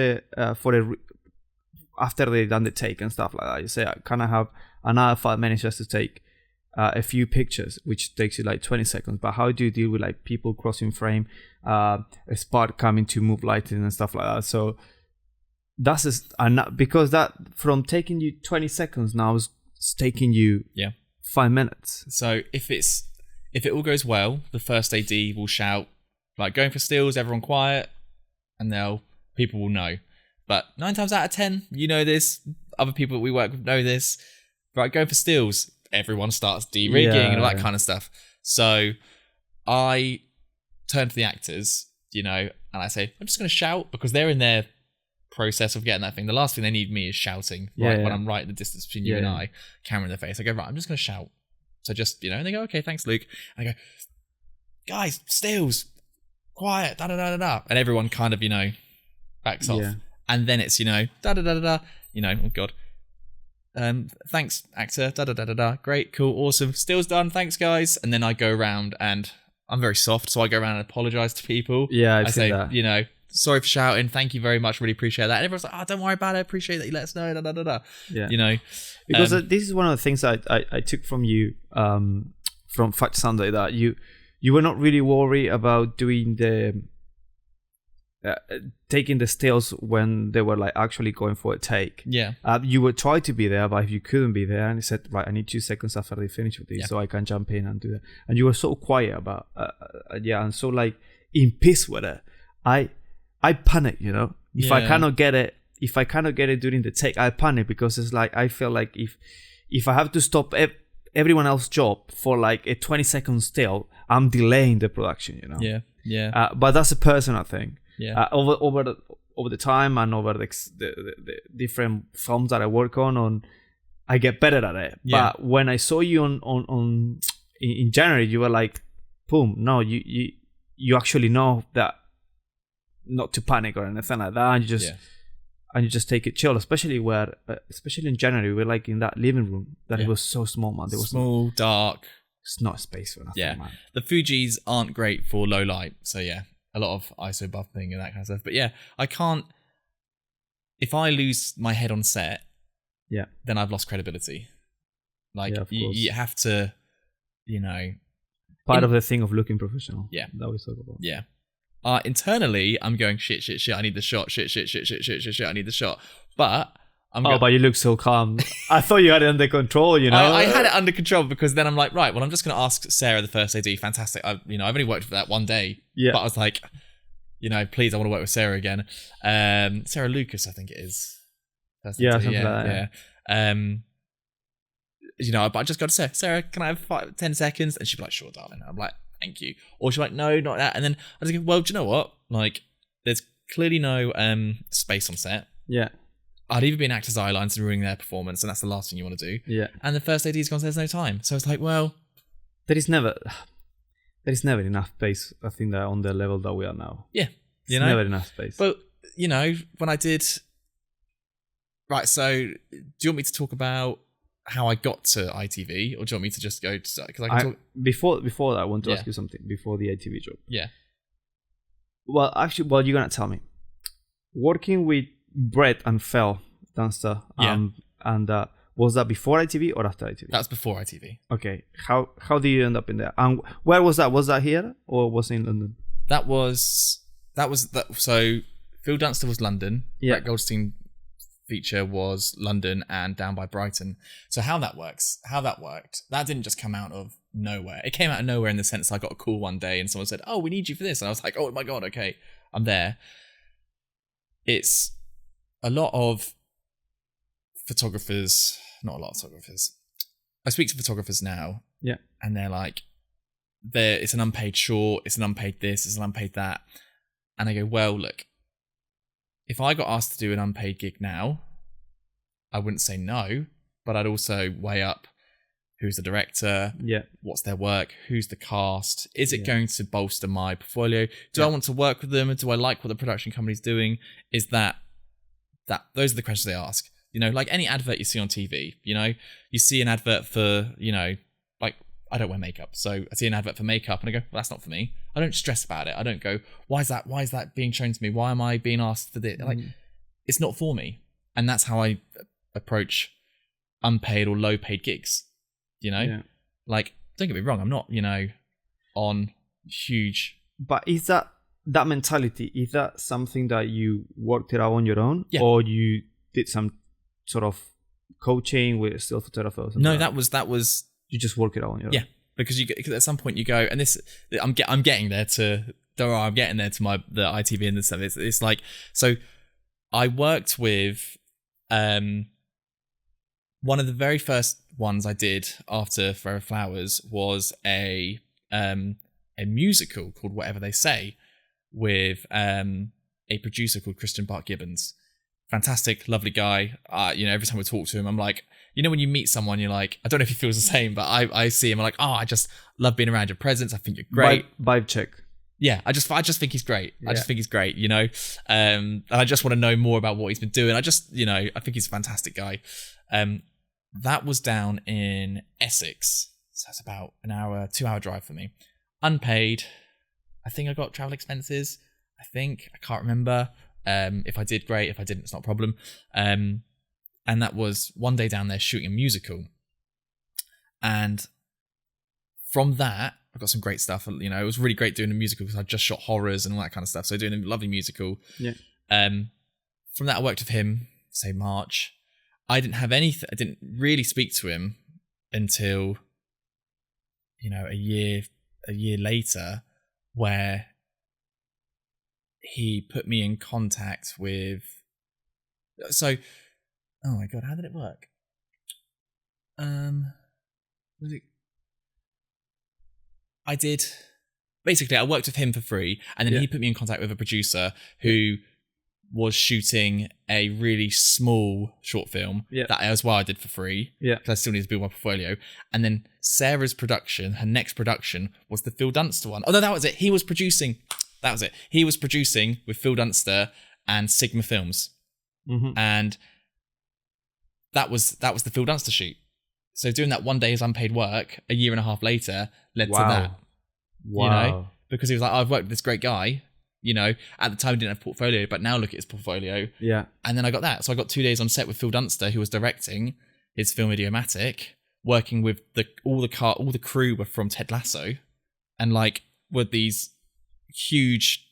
after they've done the take and stuff like that, you say, I kind of have another 5 minutes just to take a few pictures, which takes you like 20 seconds. But how do you deal with like people crossing frame, a spot coming to move lighting and stuff like that? So that's because that from taking you 20 seconds now is taking you 5 minutes. So if it all goes well, the first AD will shout, like, going for stills, everyone quiet, and people will know. But 9 times out of 10, you know this, other people that we work with know this, right, going for stills, everyone starts de-rigging and all that kind of stuff. So I turn to the actors, you know, and I say, I'm just going to shout, because they're in their process of getting that thing. The last thing they need me is shouting, when I'm right at the distance between you and I, camera in their face. I go, right, I'm just going to shout. So just, you know, and they go, okay, thanks, Luke. And I go, guys, stills, quiet, da-da-da-da-da. And everyone kind of, you know, backs off. And then it's, you know, da-da-da-da-da, you know, oh God. Thanks, actor, da-da-da-da-da. Great, cool, awesome. Stills done, thanks, guys. And then I go around, and I'm very soft, so I go around and apologise to people. Yeah, I say, you know, sorry for shouting, thank you very much, really appreciate that. And everyone's like, oh, don't worry about it, appreciate that you let us know, da-da-da-da. Yeah. You know. Because this is one of the things I took from you, from Fudge Sunday, that you were not really worried about doing taking the stills when they were like actually going for a take. Yeah. You would try to be there, but if you couldn't be there, and you said, right, I need 2 seconds after they finish with this, so I can jump in and do that. And you were so quiet about, and so like in peace with it. I panic, you know. If I cannot get it during the take, I panic, because it's like I feel like if I have to stop everyone else's job for like a 20-second still, I'm delaying the production, you know. Yeah. Yeah. But that's a personal thing. Yeah. Over the time and over the different films that I work on, I get better at it. Yeah. But when I saw you in January, you were like, boom, no, you actually know that not to panic or anything like that, and you just take it chill. Especially in January, we're like in that living room that it was so small, man. There was small, dark. It's not a space for nothing, man. The Fujis aren't great for low light, so yeah. a lot of ISO bumping and that kind of stuff. But yeah, I can't. If I lose my head on set, then I've lost credibility. Like you have to, part of the thing of looking professional. Yeah, that we talk about. Yeah. Internally, I'm going shit. I need the shot. Shit. I need the shot. But but you look so calm. I thought you had it under control. I had it under control because then I'm like, right. Well, I'm just going to ask Sarah, the first AD. Fantastic. I've only worked for that one day. Yeah. But I was like, please, I want to work with Sarah again. Sarah Lucas, I think it is. Something like that. Yeah. But I just got to say, Sarah, can I have 10 seconds? And she'd be like, sure, darling. I'm like, thank you. Or she'd be like, no, not that. And then I was like, well, do you know what? Like, there's clearly no space on set. Yeah. I'd either be an actor's eye lines and ruining their performance, and that's the last thing you want to do. Yeah. And the first AD's gone, there's no time. So it's like, well, there is never enough space. I think that on the level that we are now. Yeah. There's never enough space. But, when I did... Right, so do you want me to talk about how I got to ITV, or do you want me to just go to... Because I can talk... Before that, I want to ask you something. Before the ITV job. Yeah. Well, actually, you're going to tell me. Working with Brett and Phil Dunster, and was that before ITV or after ITV? That's before ITV. Okay. How did you end up in there? And where was that? Was that here or was it in London? That was. So Phil Dunster was London. Yeah. Brett Goldstein feature was London and Down by Brighton. So how that worked, that didn't just come out of nowhere. It came out of nowhere in the sense I got a call one day and someone said, oh, we need you for this. And I was like, oh my God, okay, I'm there. It's a lot of photographers, not a lot of photographers. I speak to photographers now. Yeah. And they're like, it's an unpaid short, it's an unpaid this, it's an unpaid that. And I go, well, look, if I got asked to do an unpaid gig now, I wouldn't say no, but I'd also weigh up who's the director, what's their work, who's the cast, is it going to bolster my portfolio? Do I want to work with them? Do I like what the production company's doing? Is that those are the questions they ask. Like any advert you see on TV, you see an advert for, like, I don't wear makeup. So I see an advert for makeup and I go, well, that's not for me. I don't stress about it. I don't go, why is that being shown to me? Why am I being asked for this? Like, it's not for me. And that's how I approach unpaid or low paid gigs, Like, don't get me wrong. I'm not, on huge. But is that mentality, is that something that you worked it out on your own? Yeah. Or you did some sort of coaching with a still photographer or something? No, that was you just work it out on your own. Yeah, because at some point you go, and this I'm getting there to the ITV and the stuff. It's like, so I worked with one of the very first ones I did after Forever Flowers was a musical called Whatever They Say with a producer called Christian Bart Gibbons. Fantastic, lovely guy. Every time we talk to him, I'm like, when you meet someone, you're like, I don't know if he feels the same, but I see him, I'm like, oh, I just love being around your presence. I think you're great. Vibe check. Yeah, I just think he's great. I just think he's great, and I just want to know more about what he's been doing. I think he's a fantastic guy. That was down in Essex. So that's about an hour, 2-hour drive for me. Unpaid. I think I got travel expenses. I can't remember. If I did, great. If I didn't, it's not a problem. And that was one day down there shooting a musical. And from that, I got some great stuff. It was really great doing a musical because I just shot horrors and all that kind of stuff. So doing a lovely musical. Yeah. From that, I worked with him, say March. I didn't really speak to him until, a year later, where he put me in contact with. So, oh my God, how did it work? Was it? I worked with him for free, and then he put me in contact with a producer who was shooting a really small short film that as well I did for free because I still need to build my portfolio. And then Sarah's production, her next production, was the Phil Dunster one. Oh no, that was it. He was producing with Phil Dunster and Sigma Films. And that was the Phil Dunster shoot. So doing that one day as unpaid work a year and a half later led to that. Wow. Because he was like, I've worked with this great guy. at the time I didn't have portfolio, but now look at his portfolio. Yeah. And then I got that. So I got 2 days on set with Phil Dunster, who was directing his film Idiomatic, working with all the crew were from Ted Lasso, and like were these huge,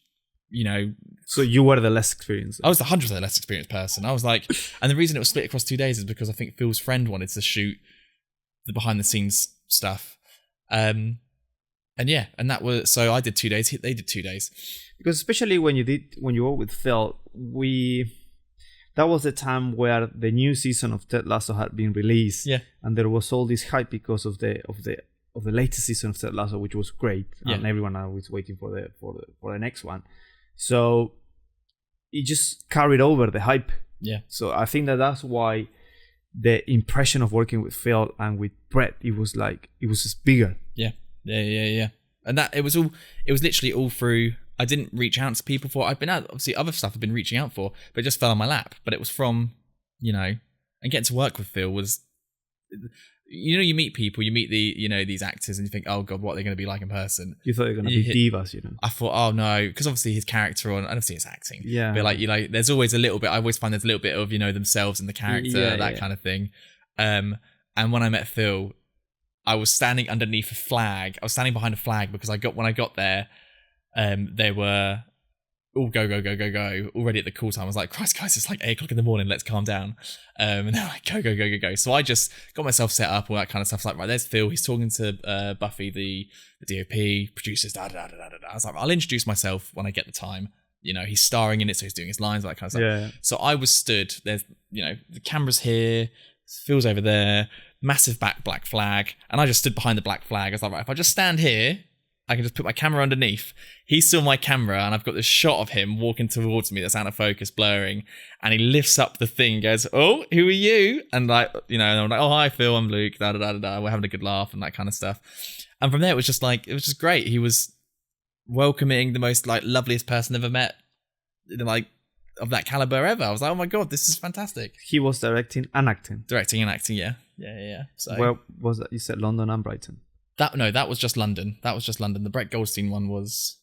So you were the less experienced. I was the 100% less experienced person. I was like, and the reason it was split across 2 days is because I think Phil's friend wanted to shoot the behind the scenes stuff. And that was, so I did 2 days, they did 2 days. Because especially when you were with Phil, that was the time where the new season of Ted Lasso had been released. Yeah. And there was all this hype because of the latest season of Ted Lasso, which was great. Yeah. And everyone was waiting for the next one. So it just carried over the hype. Yeah. So I think that's why the impression of working with Phil and with Brett, it was just bigger. Yeah. And that it was literally all through. I didn't reach out to people for. I've been out, obviously other stuff I've been reaching out for, but it just fell on my lap. But it was from, and getting to work with Phil was, you meet people, you meet these actors, and you think, oh God, what are they going to be like in person? You thought they were going to be divas, I thought, oh no, because obviously his character and obviously his acting. Yeah. But there's always a little bit. I always find there's a little bit of themselves in the character, kind of thing. And when I met Phil, I was standing underneath a flag. I was standing behind a flag because when I got there, they were all go already at the call time. I was like, Christ guys, it's like 8:00 in the morning, let's calm down. And they're like, go. So I just got myself set up, all that kind of stuff. Like, right, there's Phil, he's talking to Buffy, the DOP, producers, I was like, I'll introduce myself when I get the time. He's starring in it, so he's doing his lines, all that kind of stuff. Yeah. So I was stood, there's, the camera's here, Phil's over there, massive black flag, and I just stood behind the black flag. I was like, right, if I just stand here, I can just put my camera underneath. He saw my camera, and I've got this shot of him walking towards me that's out of focus, blurring, and he lifts up the thing and goes, oh, who are you? And and I'm like, oh, hi, Phil, I'm Luke, we're having a good laugh and that kind of stuff. And from there, it was just great. He was welcoming, the most loveliest person I've ever met, of that caliber ever. I was like, oh my God, this is fantastic. He was directing and acting. Yeah. So where was that? You said London and Brighton. That was just London. The Brett Goldstein one was,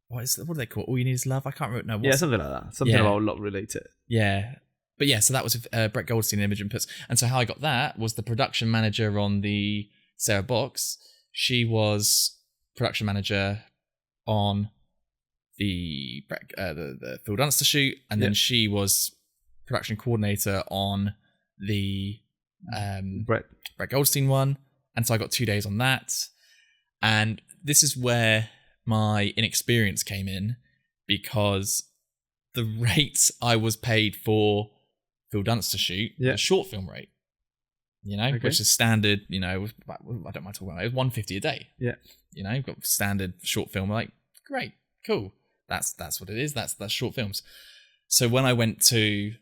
what do they call it? All You Need Is Love? I can't remember. No, something like that. Something about love related. Yeah. But yeah, so that was Brett Goldstein and Imogen Putz. And so how I got that was the production manager on the Sarah Box. She was production manager on the Phil Dunster shoot, and then she was production coordinator on the Brett Goldstein one. And so I got 2 days on that. And this is where my inexperience came in, because the rates I was paid for Phil Dunster shoot, the short film rate, which is standard, I don't mind talking about it, it was $150 a day. Yeah. You've got standard short film, like, great, cool. That's what it is. That's short films. So when I went to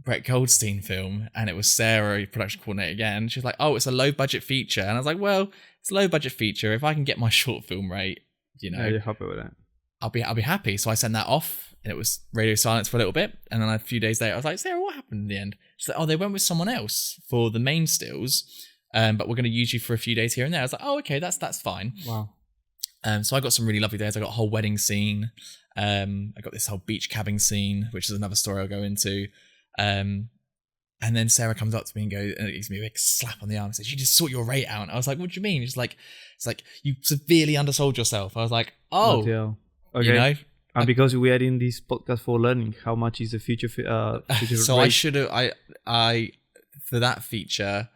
Brett Goldstein film, and it was Sarah, production coordinator again, she was like, oh, it's a low budget feature. And I was like, well, it's a low budget feature. If I can get my short film rate, you're happy with that. I'll be happy. So I sent that off, and it was radio silence for a little bit. And then a few days later, I was like, Sarah, what happened in the end? She's like, oh, they went with someone else for the main stills, but we're going to use you for a few days here and there. I was like, oh, okay, that's fine. Wow. So I got some really lovely days. I got a whole wedding scene. I got this whole beach cabin scene, which is another story I'll go into. And then Sarah comes up to me and gives me a big slap on the arm and says, you just sort your rate out. And I was like, what do you mean? It's like you severely undersold yourself. I was like, oh, okay. And because we are in this podcast for learning, how much is the future so rate? I should have, I for that feature,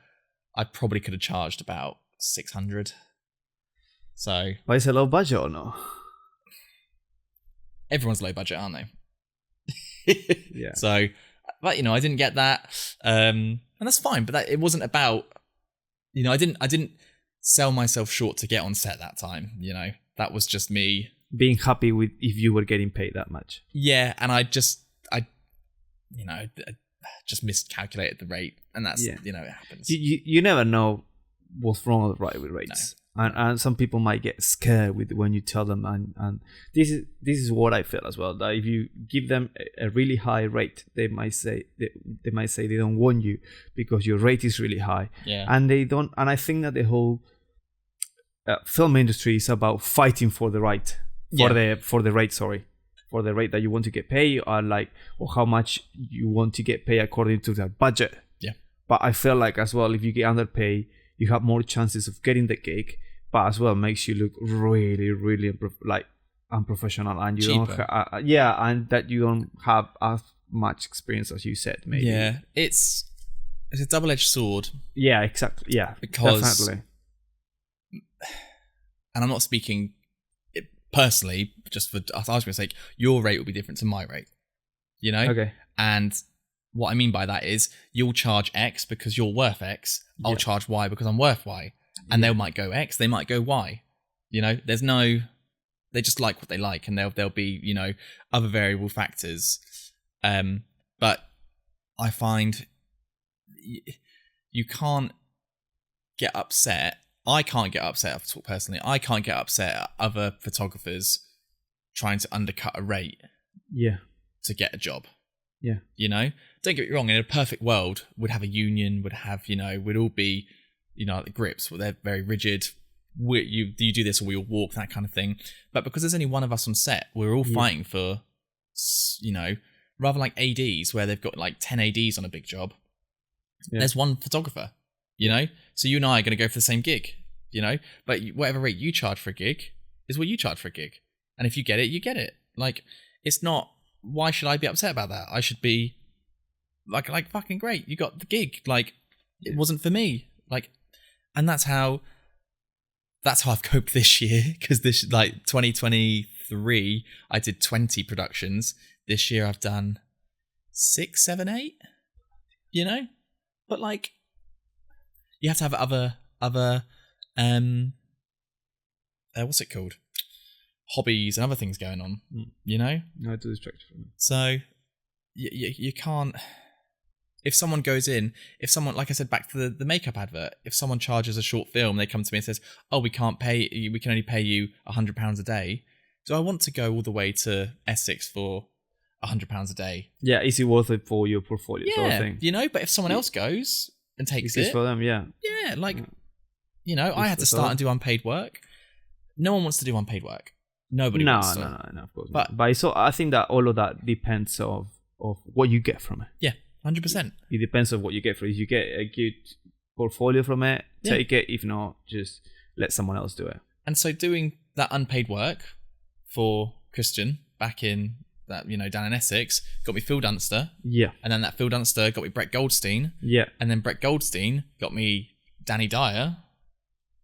I probably could have charged about 600. So, but it's a low budget or no? Everyone's low budget, aren't they? Yeah. So, but I didn't get that, and that's fine. But it wasn't about, I didn't sell myself short to get on set that time. That was just me being happy with if you were getting paid that much. Yeah, and I just miscalculated the rate, and that's it happens. You never know what's wrong or right with rates. No. And some people might get scared when you tell them, and this is what I feel as well, that if you give them a really high rate, they might say they don't want you because your rate is really high. Yeah. And they don't. And I think that the whole film industry is about fighting for the right. for the rate, for the rate that you want to get paid, or how much you want to get paid according to their budget. Yeah. But I feel like as well, if you get underpaid, you have more chances of getting the gig, but as well makes you look really, really unprofessional, and you don't and that you don't have as much experience as you said, maybe. Yeah, it's a double-edged sword. Yeah, exactly. Yeah, because definitely. And I'm not speaking personally, just for argument's sake, your rate will be different to my rate. You know? Okay. And what I mean by that is you'll charge X because you're worth X. I'll charge Y because I'm worth Y. And they might go X, they might go Y. You know, they just like what they like, and there'll be, you know, other variable factors. But I find you can't get upset. I can't get upset personally. I can't get upset at other photographers trying to undercut a rate. Yeah. To get a job. Yeah. You know? Don't get me wrong, in a perfect world, we'd have a union, we'd all be, you know, at the grips, where they're very rigid. You do this or we'll walk, that kind of thing. But because there's only one of us on set, we're all fighting for, you know, rather like ADs where they've got like 10 ADs on a big job. Yeah. There's one photographer, you know? So you and I are going to go for the same gig, you know? But whatever rate you charge for a gig is what you charge for a gig. And if you get it, you get it. Like, it's not, why should I be upset about that? I should be like fucking great. You got the gig. Like, it wasn't for me. Like, and that's how I've coped this year. Because this, like, 2023, I did 20 productions. This year I've done 6, 7, 8, you know? But, like, you have to have other what's it called? Hobbies and other things going on, you know? No, to distract you from it. So, you can't... If someone goes in, like I said, back to the makeup advert, if someone charges a short film, they come to me and says, oh, we can only pay you £100 a day. Do I want to go all the way to Essex for £100 a day? Yeah, is it worth it for your portfolio? Yeah, sort of thing? You know, but if someone else goes and takes it's for them, yeah. Yeah, like, you know, I had to start and do unpaid work. No one wants to do unpaid work. Nobody wants to. No, of course. But so I think that all of that depends of what you get from it. Yeah, 100%. It depends on what you get from it. If you get a good portfolio from it, take it. If not, just let someone else do it. And so doing that unpaid work for Christian back in that, you know, down in Essex, got me Phil Dunster. Yeah. And then that Phil Dunster got me Brett Goldstein. Yeah. And then Brett Goldstein got me Danny Dyer.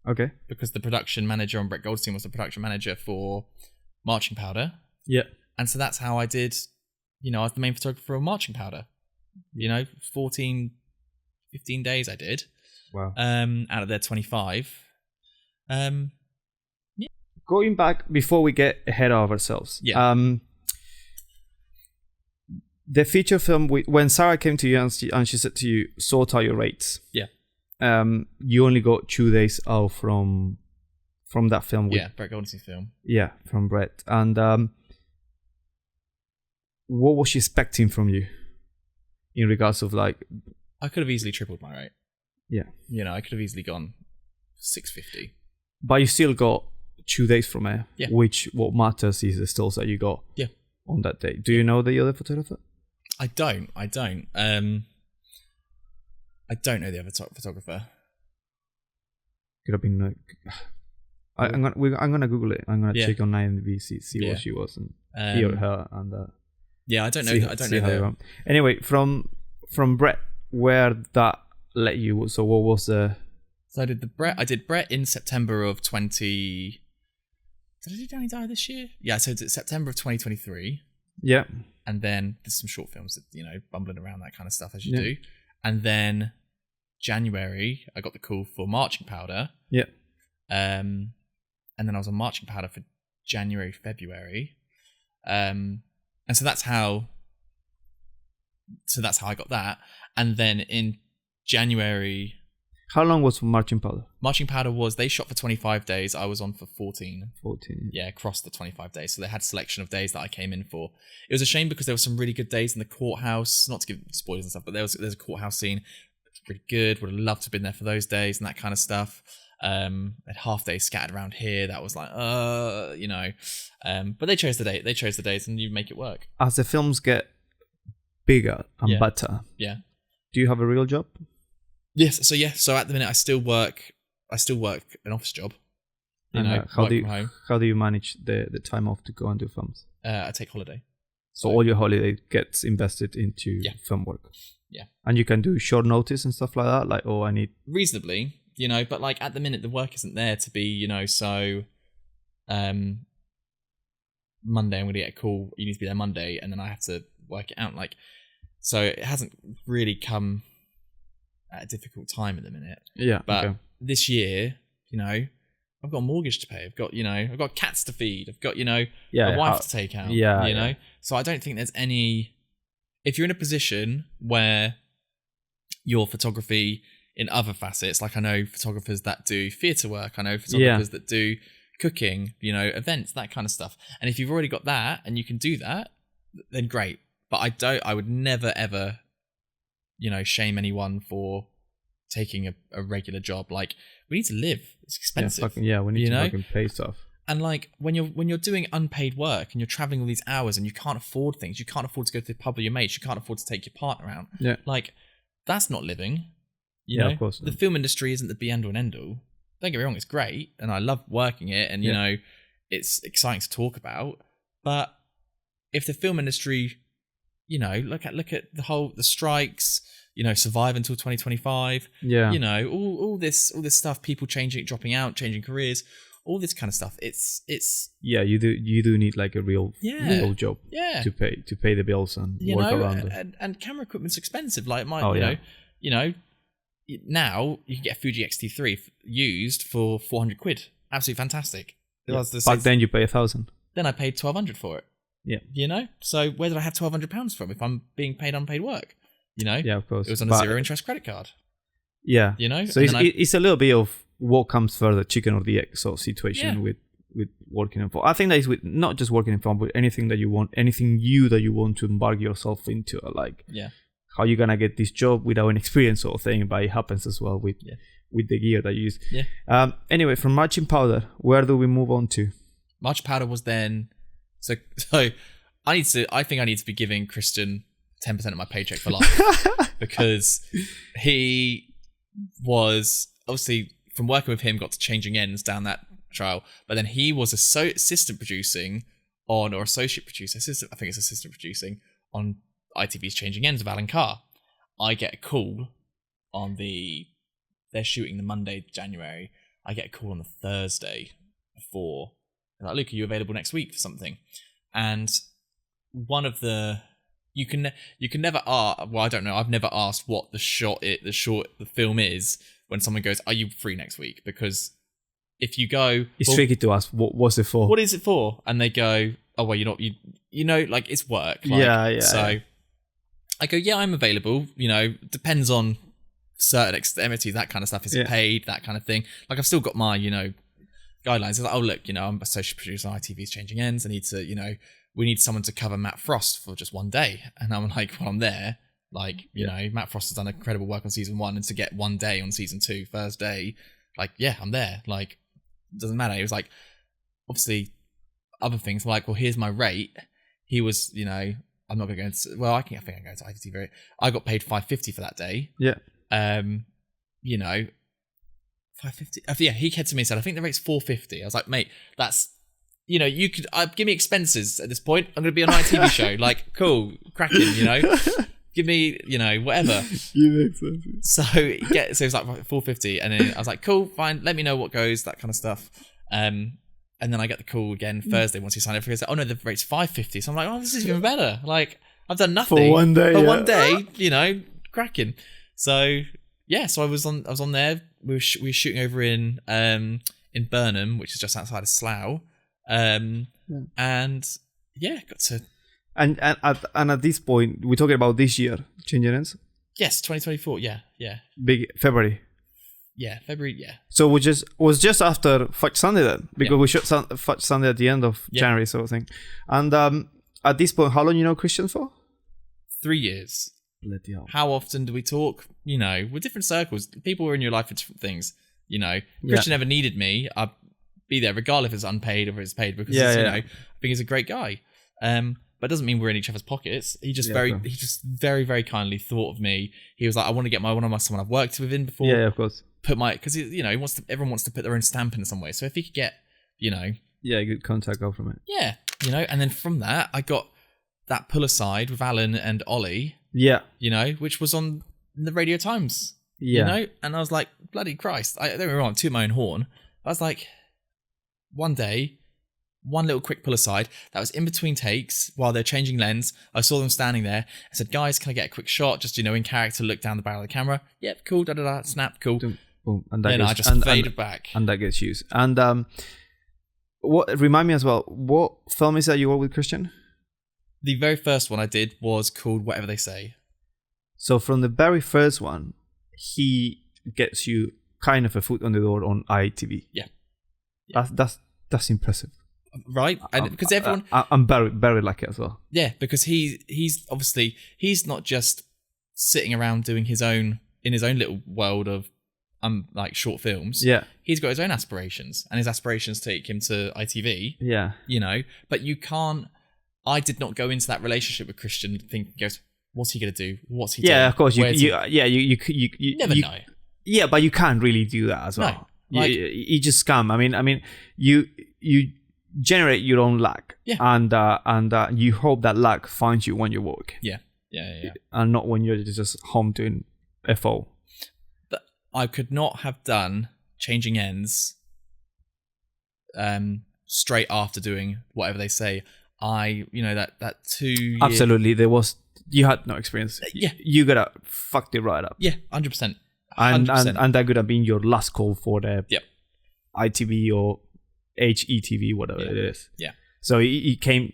Okay. Because the production manager on Brett Goldstein was the production manager for Marching Powder. Yeah. And so that's how I did, you know, I was the main photographer on Marching Powder. You know, 15 days I did. Wow. Out of their 25. Yeah. Going back before we get ahead of ourselves. Yeah. The feature film, when Sarah came to you and she said to you, sort out your rates. Yeah. You only got 2 days out from that film. Brett Goldstein's film. Yeah, from Brett. And what was she expecting from you in regards of like... I could have easily tripled my rate. Yeah. You know, I could have easily gone 650. But you still got 2 days from it, which what matters is the stills that you got on that day. Do you know the other photographer? I don't. I don't know the other photographer. Could have been like... I'm gonna Google it. I'm gonna check on ITV, see what she was, and he or her, and I don't know. I don't know. Anyway, from Brett, where that let you? So what was the? So I did Brett in September of 20. Did I do Danny Dyer this year? Yeah, so it's September of 2023. Yeah. And then there's some short films that, you know, bumbling around, that kind of stuff as you do. And then January, I got the call for Marching Powder. Yeah. And then I was on Marching Powder for January, February. And so that's how I got that. And then in January... How long was Marching Powder? Marching Powder they shot for 25 days. I was on for 14. 14. Yeah, across the 25 days. So they had a selection of days that I came in for. It was a shame because there were some really good days in the courthouse. Not to give spoilers and stuff, but there's a courthouse scene. It's pretty good. Would have loved to have been there for those days and that kind of stuff. Had half days scattered around here. That was like, but they chose the date. They chose the dates, and you make it work. As the films get bigger and better, do you have a real job? Yes. So at the minute, I still work an office job. How do you manage the time off to go and do films? I take holiday. So all your holiday gets invested into film work. Yeah. And you can do short notice and stuff like that. Like, I need reasonably, but like at the minute the work isn't there to be, so Monday I'm going to get a call. You need to be there Monday, and then I have to work it out. Like, so it hasn't really come at a difficult time at the minute. Yeah. But this year, I've got a mortgage to pay. I've got cats to feed. I've got, a wife to take out. Yeah. So I don't think there's any. If you're in a position where your photography in other facets, like I know photographers that do theatre work, I know photographers that do cooking, events, that kind of stuff. And if you've already got that and you can do that, then great. But I would never ever, shame anyone for taking a regular job. Like, we need to live. It's expensive. We need to fucking pay stuff. And like when you're doing unpaid work and you're traveling all these hours and you can't afford things, you can't afford to go to the pub with your mates, you can't afford to take your partner out. Yeah. Like, that's not living. Of course. The film industry isn't the be end all and end all. Don't get me wrong, it's great and I love working it, and it's exciting to talk about. But if the film industry, look at the strikes, survive until 2025. Yeah. All this stuff, people dropping out, changing careers, all this kind of stuff. It's you do need like a real job to pay the bills and work around it. And camera equipment's expensive. Like now you can get a Fuji X-T3 used for 400 quid. Absolutely fantastic. Back then you pay 1,000. Then I paid 1,200 for it. Yeah. So where did I have £1,200 from if I'm being paid unpaid work? Yeah, of course. It was on a zero interest credit card. Yeah. So it's a little bit of what comes further, chicken or the egg sort of situation with working in film. I think that is with not just working in film, but anything that you want, anything that you want to embark yourself into. Like, how you gonna get this job without an experience sort of thing, but it happens as well with the gear that you use. Yeah. Anyway, from marching powder, where do we move on to? Marching powder was then. So I think I need to be giving Christian 10% of my paycheck for life because he was obviously, from working with him, got to changing ends down that trial, but then he was assistant producing on, or associate producer, I think it's assistant producing on ITV's Changing Ends of Alan Carr. I get a call on they're shooting the Monday, January. I get a call on the Thursday before. They're like, Luke, are you available next week for something? And one of the, you can never ask, well, I don't know, I've never asked what the film is when someone goes, are you free next week? Because if you go, it's tricky to ask, what's it for? What is it for? And they go, oh, well, you're not, like, it's work. Like, So I go, yeah, I'm available. Depends on certain extremities, that kind of stuff. Is it paid? That kind of thing. Like, I've still got my, guidelines. It's like, oh, look, I'm associate producer on ITV's Changing Ends. I need to, we need someone to cover Matt Frost for just one day. And I'm like, well, I'm there. Like, Matt Frost has done incredible work on season 1, and to get one day on season 2, first day, like, yeah, I'm there. Like, it doesn't matter. It was like, obviously, other things like, well, here's my rate. He was, I'm not going to go into, well, I think I'm going to ITV. I got paid $5.50 for that day. Yeah. 550. Yeah, he came to me and said, I think the rate's $4.50. I was like, mate, that's, you could give me expenses at this point. I'm going to be on an ITV show. Like, cool, cracking, give me, whatever. So it was like $4.50, and then I was like, cool, fine, let me know what goes, that kind of stuff. And then I get the call again Thursday once he signed up. He said, oh no, the rate's $5.50. So I'm like, oh, this is even better. Like, I've done nothing for one day. One day, cracking. So yeah, so I was on there. We were shooting over in Burnham, which is just outside of Slough. And yeah, got to. And at this point, we're talking about this year, Changing Ends? Yes, 2024. Yeah. Big February. Yeah, February. Yeah. So was just after Fudge Sunday then, because we shot Fudge Sunday at the end of January, sort of thing. And at this point, how long you know Christian for? 3 years. Bloody hell. How often do we talk? With different circles. People are in your life for different things. You know, Christian never needed me. I'd be there regardless if it's unpaid or if it's paid because you know, I think he's a great guy. But it doesn't mean we're in each other's pockets. He just very, very kindly thought of me. He was like, I want to get someone I've worked with in before. Yeah, of course. Because you know, everyone wants to put their own stamp in some way. So if he could get, you know, good contact go from it. Yeah, you know, and then from that I got that pull aside with Alan and Ollie. Yeah, you know, which was on the Radio Times. Yeah, you know, and I was like, bloody Christ! Don't get me wrong, toot my own horn. I was like, one day, one little quick pull aside that was in between takes while they're changing lens. I saw them standing there. I said, guys, can I get a quick shot? Just, you know, in character, look down the barrel of the camera. Yep, cool, snap, cool. Boom. And then I just faded back. And that gets used. And remind me as well, what film is that you were with Christian? The very first one I did was called Whatever They Say. So from the very first one, he gets you kind of a foot on the door on ITV. Yeah. That's impressive. Right, and because everyone, I'm very, very lucky as well. Yeah, because he's obviously he's not just sitting around doing his own little world of like short films. Yeah, he's got his own aspirations, and his aspirations take him to ITV. Yeah, you know, but you can't. I did not go into that relationship with Christian thinking, goes, what's he gonna do? What's he doing? Yeah, of course. You never know. Yeah, but you can't really do that as well. No, like, you just come. I mean, you generate your own luck, and you hope that luck finds you when you work. Yeah, and not when you're just home doing FO. But I could not have done Changing Ends straight after doing Whatever They Say. That 2 years... Absolutely, you had no experience. You gotta fucked it right up. Yeah, 100%. And that could have been your last call for the ITV or HETV, whatever it is. Yeah. So he came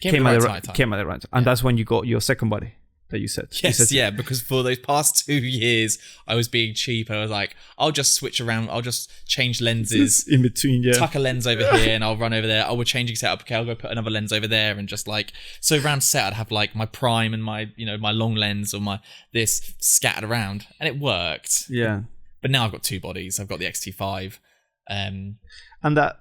at the right time. And that's when you got your second buddy that you said. Yes, because for those past 2 years, I was being cheap. I was like, I'll just switch around. I'll just change lenses. In between, tuck a lens over here and I'll run over there. Oh, we're changing setup. Okay, I'll go put another lens over there. And just like, so around set, I'd have like my prime and my, my long lens or my this scattered around. And it worked. Yeah. But now I've got two bodies. I've got the XT5. And that...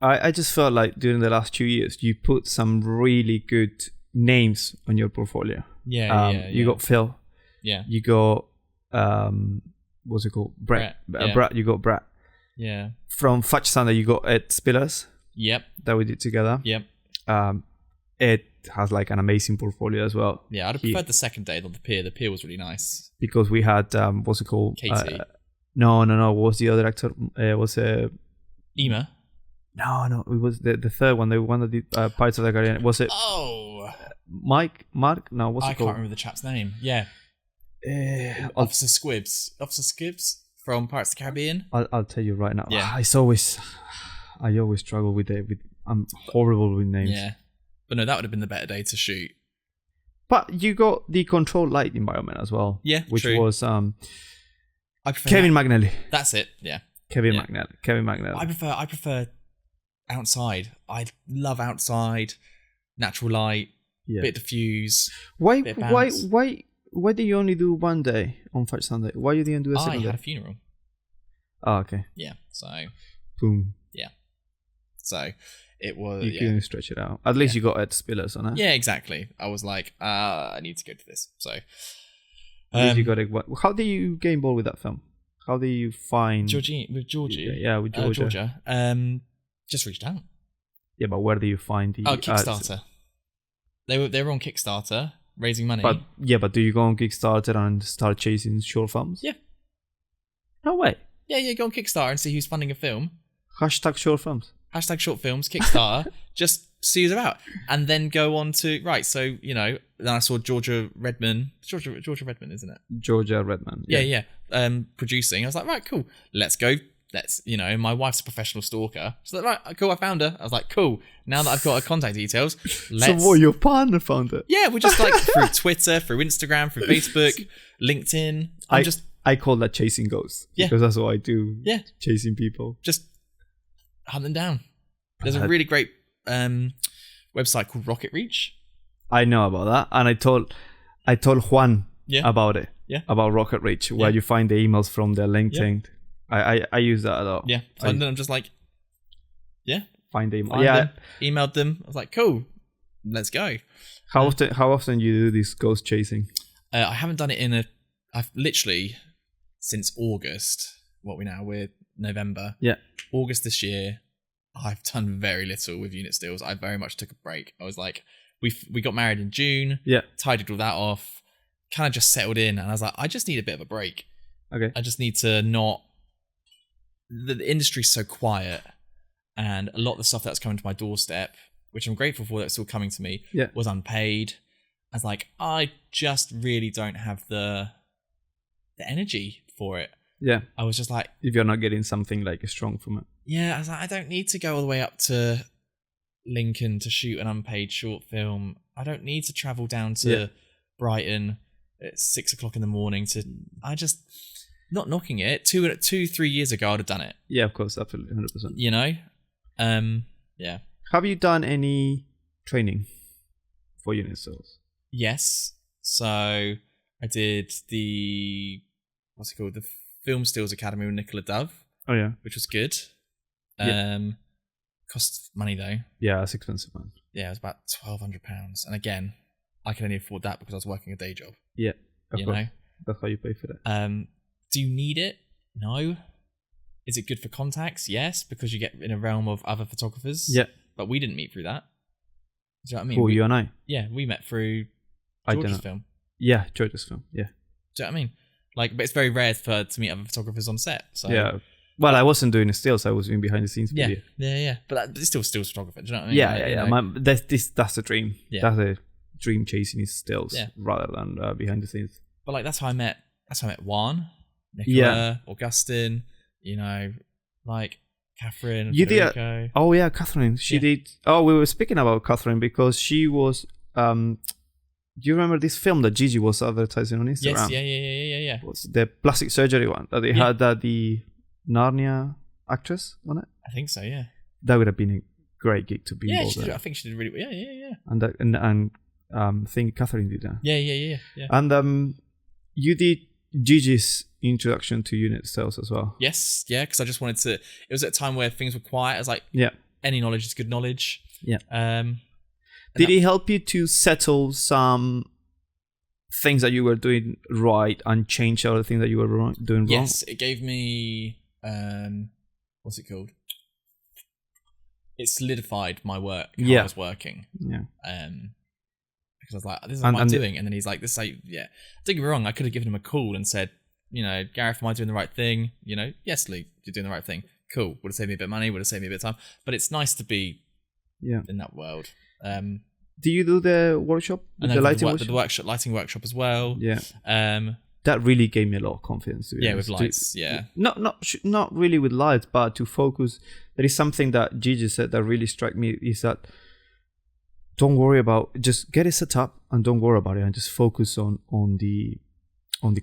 I just felt like during the last 2 years, you put some really good names on your portfolio. You got Phil. Yeah. You got what's it called? Brett. Brett. You got Brett. Yeah. From Fudge Sunday, you got Ed Spillers. Yep. That we did together. Yep. It has like an amazing portfolio as well. Yeah, I'd have preferred the second day than the pier. The pier was really nice because we had what's it called? Katie. No. What was the other actor? Was Ema. No. It was the third one. The one that did Pirates of the Caribbean. Was it? Oh. Mark? No, what's it called? I can't remember the chap's name. Yeah. Officer Squibbs from Pirates of the Caribbean. I'll tell you right now. Yeah. I always struggle with it. I'm horrible with names. Yeah. But no, that would have been the better day to shoot. But you got the controlled light environment as well. Yeah, which true. was Kevin McNally. That's it. Yeah. Kevin McNally. I prefer outside. I love outside, natural light, bit diffuse. Why did you only do one day on Fudge Sunday? Why you didn't do a second day? I had a funeral. Oh, okay. Yeah. So. Boom. Yeah. So. It was. You couldn't stretch it out. At least you got Ed Spillers on it. Yeah, exactly. I was like, I need to go to this. So, you got it. How did you get involved with that film? How did you find Georgie? with Georgia. Just reached out. Yeah, but where do you find the? Kickstarter. They were on Kickstarter raising money. But do you go on Kickstarter and start chasing short films? Yeah. No way. Yeah. Go on Kickstarter and see who's funding a film. # short films. # short films, Kickstarter, just see who's about. And then go on to, so, then I saw Georgia Redman, isn't it? Georgia Redman. Yeah. Producing. I was like, right, cool. Let's go. My wife's a professional stalker. So right, cool, I found her. I was like, cool. Now that I've got her contact details, let's... So what, your partner found it? Yeah, we're just like through Twitter, through Instagram, through Facebook, LinkedIn. I call that chasing ghosts. Yeah. Because that's what I do. Yeah. Chasing people. Just hunt them down. There's a really great website called Rocket Reach. I know about that, and I told Juan about it. about Rocket Reach, where you find the emails from their LinkedIn. I use that a lot. Yeah. So I'm just like, find the email. Find them, emailed them. I was like, cool, let's go. How often you do this ghost chasing? I haven't done it I've literally since August. We're November. Yeah. August this year, I've done very little with unit stills. I very much took a break. I was like, we got married in June. Yeah. Tidied all that off. Kind of just settled in, and I was like, I just need a bit of a break. Okay. I just need to not. The industry's so quiet, and a lot of the stuff that's coming to my doorstep, which I'm grateful for, that's still coming to me, was unpaid. I was like, I just really don't have the energy for it. Yeah. I was just like, if you're not getting something like strong from it. Yeah, I was like, I don't need to go all the way up to Lincoln to shoot an unpaid short film. I don't need to travel down to Brighton at 6 o'clock in the morning I just, not knocking it. 3 years ago, I'd have done it. Yeah, of course, absolutely, 100%. You know? Yeah. Have you done any training for unit stills? Yes. So I did the Film Stills Academy with Nicola Dove. Oh yeah, which was good. Cost money though. Yeah, it's expensive, man. Yeah, it was about £1,200, and again, I can only afford that because I was working a day job. Yeah, of course. That's how you pay for that. Do you need it? No. Is it good for contacts? Yes, because you get in a realm of other photographers. Yeah, but we didn't meet through that. Do you know what I mean? Who, you and I? Yeah, we met through George's film. Yeah, George's film. Yeah. Do you know what I mean? Like, but it's very rare to meet other photographers on set. So yeah. Well, I wasn't doing stills. I was doing behind the scenes video. Yeah. But it's still stills photographer. Do you know what I mean? That's the dream. Yeah. That's a dream, chasing his stills rather than behind the scenes. But like that's how I met Juan, Nicola, Augustine. You know, like Catherine. You Federico. did. Oh yeah, Catherine. She did. Oh, we were speaking about Catherine because she was. Do you remember this film that Gigi was advertising on Instagram? Yes. Yeah. It was the plastic surgery one that they had the Narnia actress on it? I think so, yeah. That would have been a great gig to be involved in. I think she did really well. Yeah. And I think Catherine did that. Yeah. And you did Gigi's introduction to unit stills as well. Yes, yeah, because I just wanted to. It was at a time where things were quiet. I was like, any knowledge is good knowledge. Yeah. Did it help you to settle some things that you were doing right and change other things that you were doing wrong? Yes, it gave me what's it called? It solidified my work. How I was working. Yeah. Because I was like, this is what I'm doing, and then he's like, this is don't get me wrong. I could have given him a call and said, you know, Gareth, am I doing the right thing? You know, yes, Lee, you're doing the right thing. Cool. Would have saved me a bit of money. Would have saved me a bit of time. But it's nice to be in that world. Do you do the workshop? The lighting workshop as well. Yeah. That really gave me a lot of confidence. With lights. Not really with lights, but to focus. There is something that Gigi said that really struck me is that don't worry about, just get it set up and don't worry about it, and just focus on the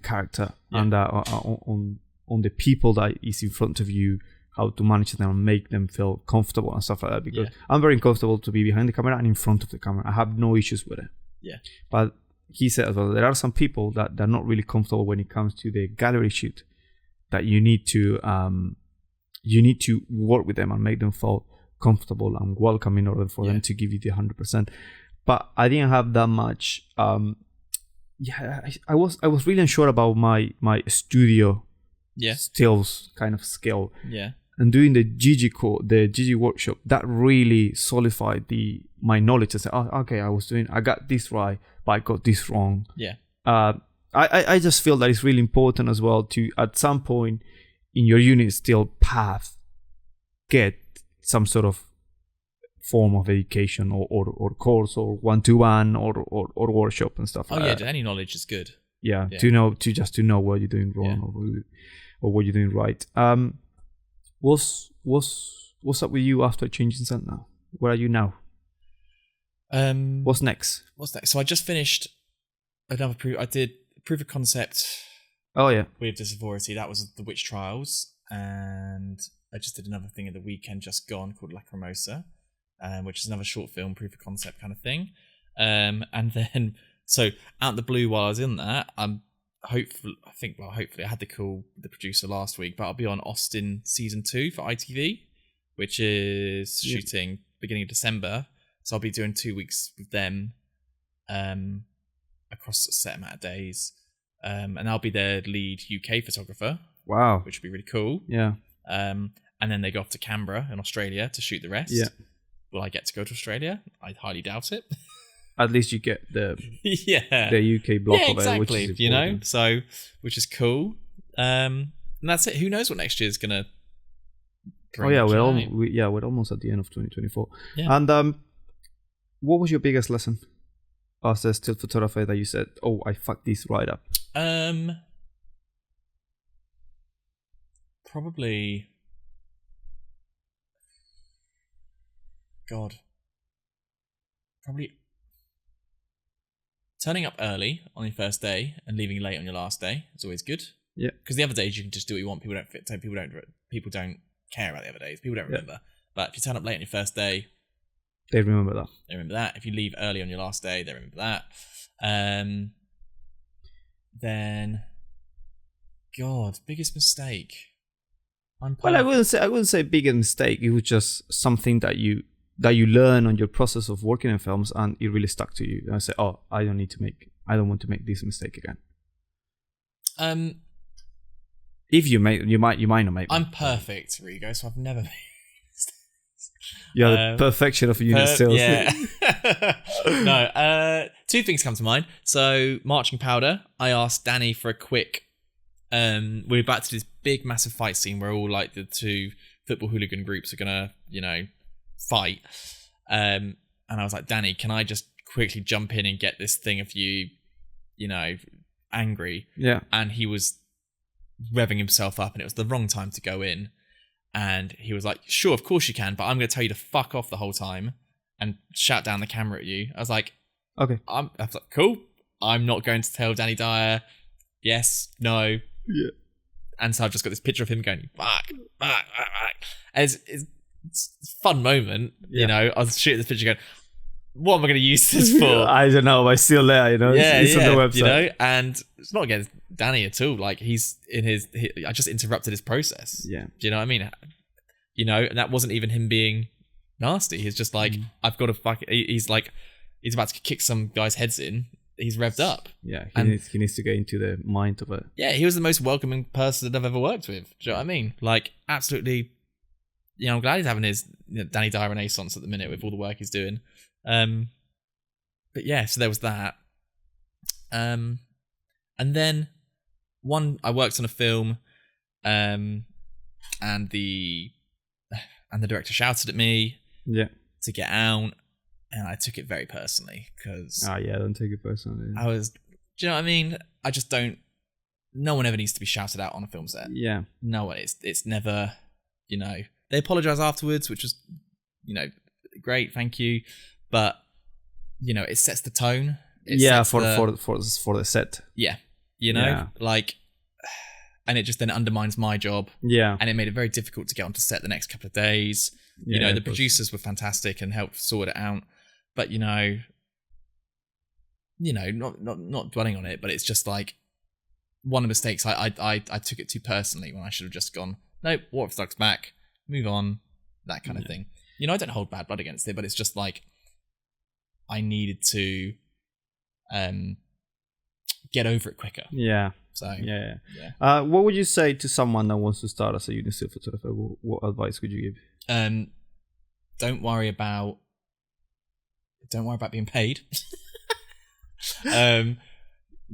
character and on the people that is in front of you, how to manage them and make them feel comfortable and stuff like that. Because I'm very comfortable to be behind the camera and in front of the camera. I have no issues with it. Yeah. But he said as well, there are some people that are not really comfortable when it comes to the gallery shoot, that you need to work with them and make them feel comfortable and welcome in order for them to give you the 100%. But I didn't have that much. I was really unsure about my studio stills kind of skill. Yeah. And doing the Gigi workshop, that really solidified my knowledge. I said, I got this right, but I got this wrong. Yeah. I just feel that it's really important as well to, at some point in your unit still path, get some sort of form of education or course or one-to-one or workshop and stuff like that. Any knowledge is good. Yeah, to know what you're doing wrong or what you're doing right. What's up with you after changing center now? Where are you now? What's next? So I just finished another I did proof of concept. Oh yeah. With Disavourity. That was the Witch Trials, and I just did another thing at the weekend just gone called Lacrimosa, which is another short film proof of concept kind of thing. And then so out of the blue while I was in that, I hopefully I had the call with the producer last week, but I'll be on Austin season 2 for ITV, which is shooting beginning of December. So I'll be doing 2 weeks with them across a set amount of days. And I'll be their lead UK photographer. Wow. Which would be really cool. Yeah. And then they go off to Canberra in Australia to shoot the rest. Yeah. Will I get to go to Australia? I highly doubt it. At least you get the the UK block of exactly, it, which is important. so which is cool. And that's it. Who knows what next year's gonna bring? We're almost at the end of 2024. Yeah. And what was your biggest lesson as a still photographer that you said, "Oh, I fucked this right up"? Probably. Probably turning up early on your first day and leaving late on your last day is always good. Yeah. Because the other days you can just do what you want. People don't care about the other days. People don't remember. But if you turn up late on your first day, they remember that. If you leave early on your last day, they remember that. Then, biggest mistake. Well, I wouldn't say biggest mistake. It was just something that you learn on your process of working in films, and it really stuck to you. And I say, "Oh, I don't want to make this mistake again." If you might not make. I'm perfect, Rigo, so I've never made mistakes. You're the perfection of unit stills. Yeah. No. 2 things come to mind. So, marching powder. I asked Danny for a quick. We're about to do this big, massive fight scene where all like the 2 football hooligan groups are gonna, fight. And I was like, Danny, can I just quickly jump in and get this thing of you, angry? Yeah. And he was revving himself up, and it was the wrong time to go in. And he was like, sure, of course you can, but I'm going to tell you to fuck off the whole time and shout down the camera at you. I was like, okay. I was like, cool. I'm not going to tell Danny Dyer yes, no. Yeah. And so I've just got this picture of him going, fuck. And it's a fun moment, I was shooting this picture going, what am I going to use this for? I don't know, but it's still there, it's on the website. And it's not against Danny at all. Like, he's in I just interrupted his process. Yeah. Do you know what I mean? And that wasn't even him being nasty. He's just like, I've got to he's like, he's about to kick some guy's heads in. He's revved up. Yeah, he needs to get into the mind of it. Yeah, he was the most welcoming person that I've ever worked with. Do you know what I mean? Like, absolutely, I'm glad he's having his Danny Dyer renaissance at the minute with all the work he's doing. But yeah, so there was that. And then I worked on a film, and the director shouted at me to get out, and I took it very personally because don't take it personally. I was, do you know what I mean? I just don't. No one ever needs to be shouted out on a film set. Yeah, no one. It's never. They apologise afterwards, which was, great, thank you, but it sets the tone. For the set. Yeah, like, and it just then undermines my job. Yeah, and it made it very difficult to get onto set the next couple of days. The producers were fantastic and helped sort it out, but not dwelling on it. But it's just like one of the mistakes. I took it too personally when I should have just gone, nope, Waterstock's back, move on, that kind of thing. I don't hold bad blood against it, but it's just like I needed to get over it quicker. Yeah. So yeah. What would you say to someone that wants to start as a unit still photographer? What advice would you give? Don't worry about being paid.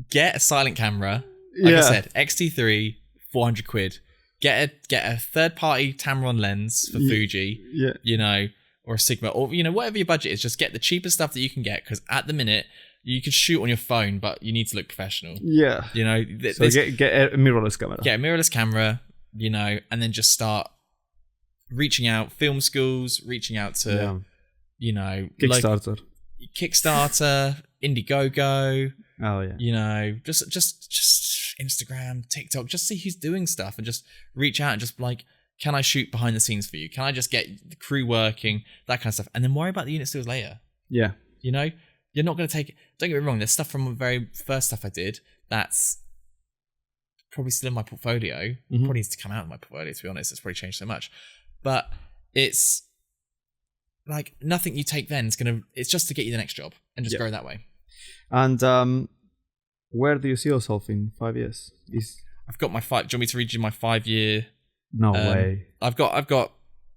Get a silent camera. Like I said, XT3, 400 quid. Get a third party Tamron lens for Fuji. Yeah. Or a Sigma, or whatever your budget is. Just get the cheapest stuff that you can get, because at the minute you can shoot on your phone, but you need to look professional. Yeah. So get a mirrorless camera. Get a mirrorless camera. And then just start reaching out, film schools, reaching out to, Kickstarter, Indiegogo. Oh yeah. Just Instagram, TikTok. Just see who's doing stuff and just reach out and just like, can I shoot behind the scenes for you? Can I just get the crew working, that kind of stuff, and then worry about the unit stills later? Yeah. You're not going to take. Don't get me wrong. There's stuff from the very first stuff I did that's probably still in my portfolio. Probably needs to come out of my portfolio, to be honest. It's probably changed so much. But it's like nothing you take then it's just to get you the next job and just grow that way. And where do you see yourself in 5 years? I've got my 5. Do you want me to read you my 5-year? No way. I've got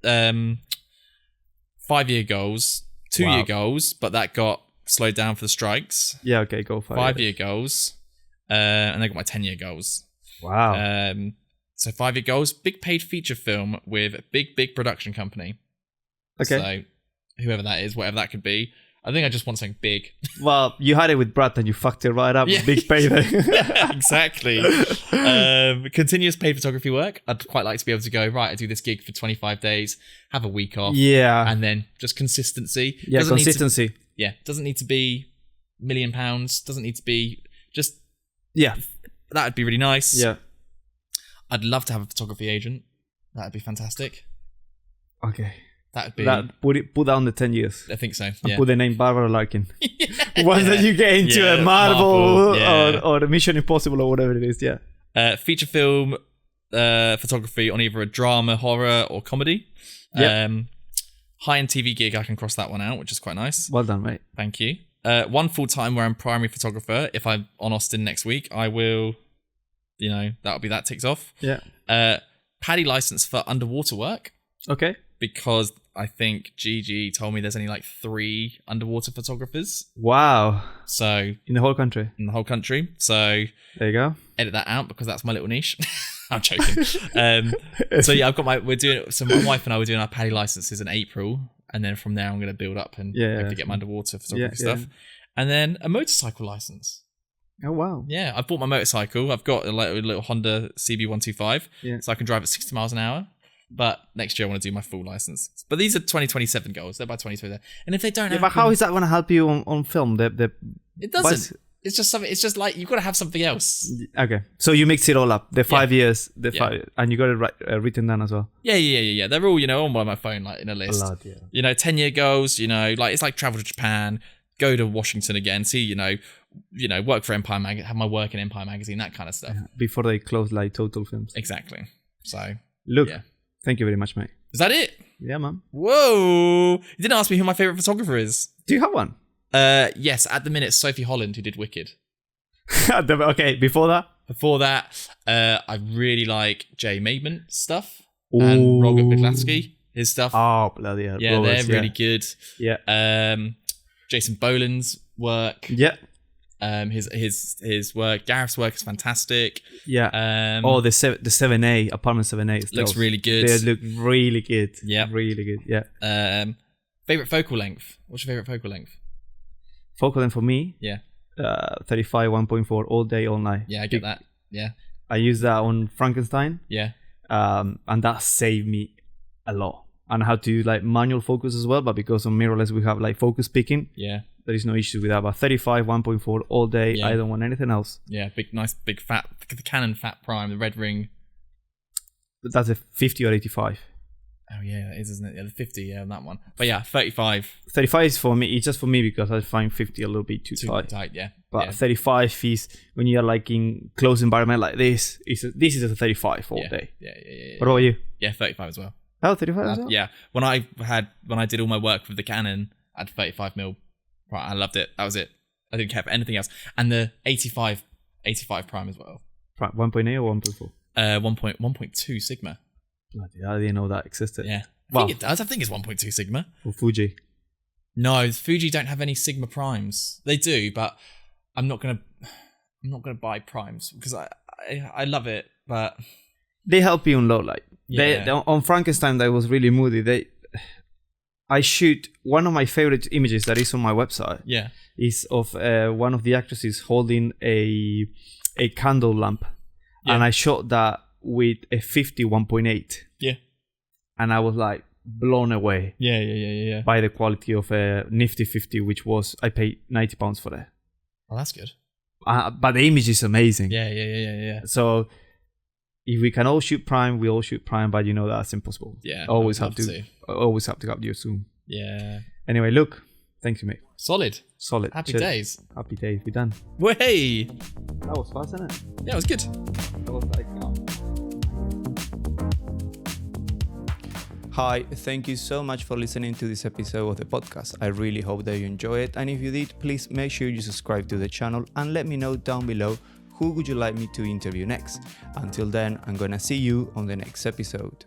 5-year goals, 2-year goals, but that got slowed down for the strikes. Yeah, okay, go 5-year goals, and I got my 10-year goals. Wow. So 5-year goals, big paid feature film with a big production company. Okay. So whoever that is, whatever that could be. I think I just want something big. Well, you had it with Brad and you fucked it right up. Yeah. Big payday. Yeah, exactly. Continuous paid photography work. I'd quite like to be able to go, right, I do this gig for 25 days, have a week off. Yeah. And then just consistency. Yeah, consistency. Doesn't need to be £1 million. Doesn't need to be just... Yeah. That would be really nice. Yeah. I'd love to have a photography agent. That would be fantastic. Okay. That would be... Put down the 10 years. I think so, and put the name Barbara Larkin. Once that you get into a Marvel or the Mission Impossible or whatever it is, feature film photography on either a drama, horror or comedy. High-end TV gig, I can cross that one out, which is quite nice. Well done, mate. Thank you. One full-time where I'm primary photographer. If I'm on Austin next week, I will, that'll be that ticked off. Yeah. Paddy license for underwater work. Okay. Because I think Gigi told me there's only like 3 underwater photographers. Wow. So in the whole country. So there you go. Edit that out because that's my little niche. I'm joking. So yeah, my wife and I were doing our Paddy licenses in April, and then from there I'm going to build up and hopefully get my underwater photography stuff, and then a motorcycle license. Oh wow. Yeah, I've bought my motorcycle. I've got a little Honda CB125, so I can drive at 60 miles an hour. But next year I want to do my full license. But these are 2027 goals. They're by 2027. And if they don't, but how is that going to help you on film? It doesn't. It's just something. It's just like you've got to have something else. Okay, so you mix it all up. The 5 years, and you got it written down as well. Yeah. They're all on by my phone, like in a list. A lot, yeah. 10-year goals. It's like travel to Japan, go to Washington again, see work for Empire Magazine, have my work in Empire Magazine, that kind of stuff. Before they close like Total Films. Exactly. So look. Yeah. Thank you very much, mate. Is that it? Yeah, man. Whoa. You didn't ask me who my favourite photographer is. Do you have one? Yes, at the minute, Sophie Holland, who did Wicked. Okay, before that? Before that, I really like Jay Maidment stuff. Ooh. And Robert Biglatsky, his stuff. Oh, bloody hell. Yeah, they're really good. Yeah. Jason Boland's work. Yeah. His work, Gareth's work is fantastic. Yeah. The 7A, apartment 7A looks really good. They look really good. Yeah. Really good. Yeah. Favorite focal length? What's your favorite focal length? Focal length for me? Yeah. 35 1.4 all day, all night. Yeah, I get that. Yeah. I use that on Frankenstein. Yeah. And that saved me a lot. And I had to use like manual focus as well, but because on mirrorless we have like focus picking. Yeah. There is no issue with that. But 35 1.4 all day. I don't want anything else. Yeah, big fat, the Canon Fat Prime, the red ring. That's a 50 or 85. Oh yeah, that is, isn't it? Yeah, the 50, on that one. But yeah, 35. 35 is for me. It's just for me because I find 50 a little bit too tight. Yeah. But 35 is when you're like in close environment like this. This is a 35 all day. Yeah. What about you? Yeah, 35 as well. Oh, 35 as well? Yeah. When I did all my work with the Canon, I had 35mm. Right, I loved it. That was it. I didn't care for anything else. And the 85 Prime as well. Right, 1.8 or 1.4? 1.2 Sigma. Bloody, I didn't know that existed. Yeah. I think it does. I think it's 1.2 Sigma. Or Fuji. No, Fuji don't have any Sigma primes. They do, but I'm not gonna buy primes because I love it, but they help you on low light. Yeah. They on Frankenstein that was really moody. I shoot one of my favorite images that is on my website. Yeah. Is of one of the actresses holding a candle lamp. Yeah. And I shot that with a 50 1.8. Yeah. And I was like blown away. Yeah. By the quality of a nifty 50, which was, I paid £90 for that. Oh, that's good. But the image is amazing. Yeah. So if we can all shoot prime, we all shoot prime, but that's impossible. Yeah. Always have to update your zoom. Yeah. Anyway, look, Thank you, mate. Solid. Happy Cheers. days. Happy days. We're done. Way. That was fast, isn't it? Yeah, it was good. That was like... Hi, thank you so much for listening to this episode of the podcast. I really hope that you enjoy it. And if you did, please make sure you subscribe to the channel and let me know down below who would you like me to interview next. Until then, I'm gonna see you on the next episode.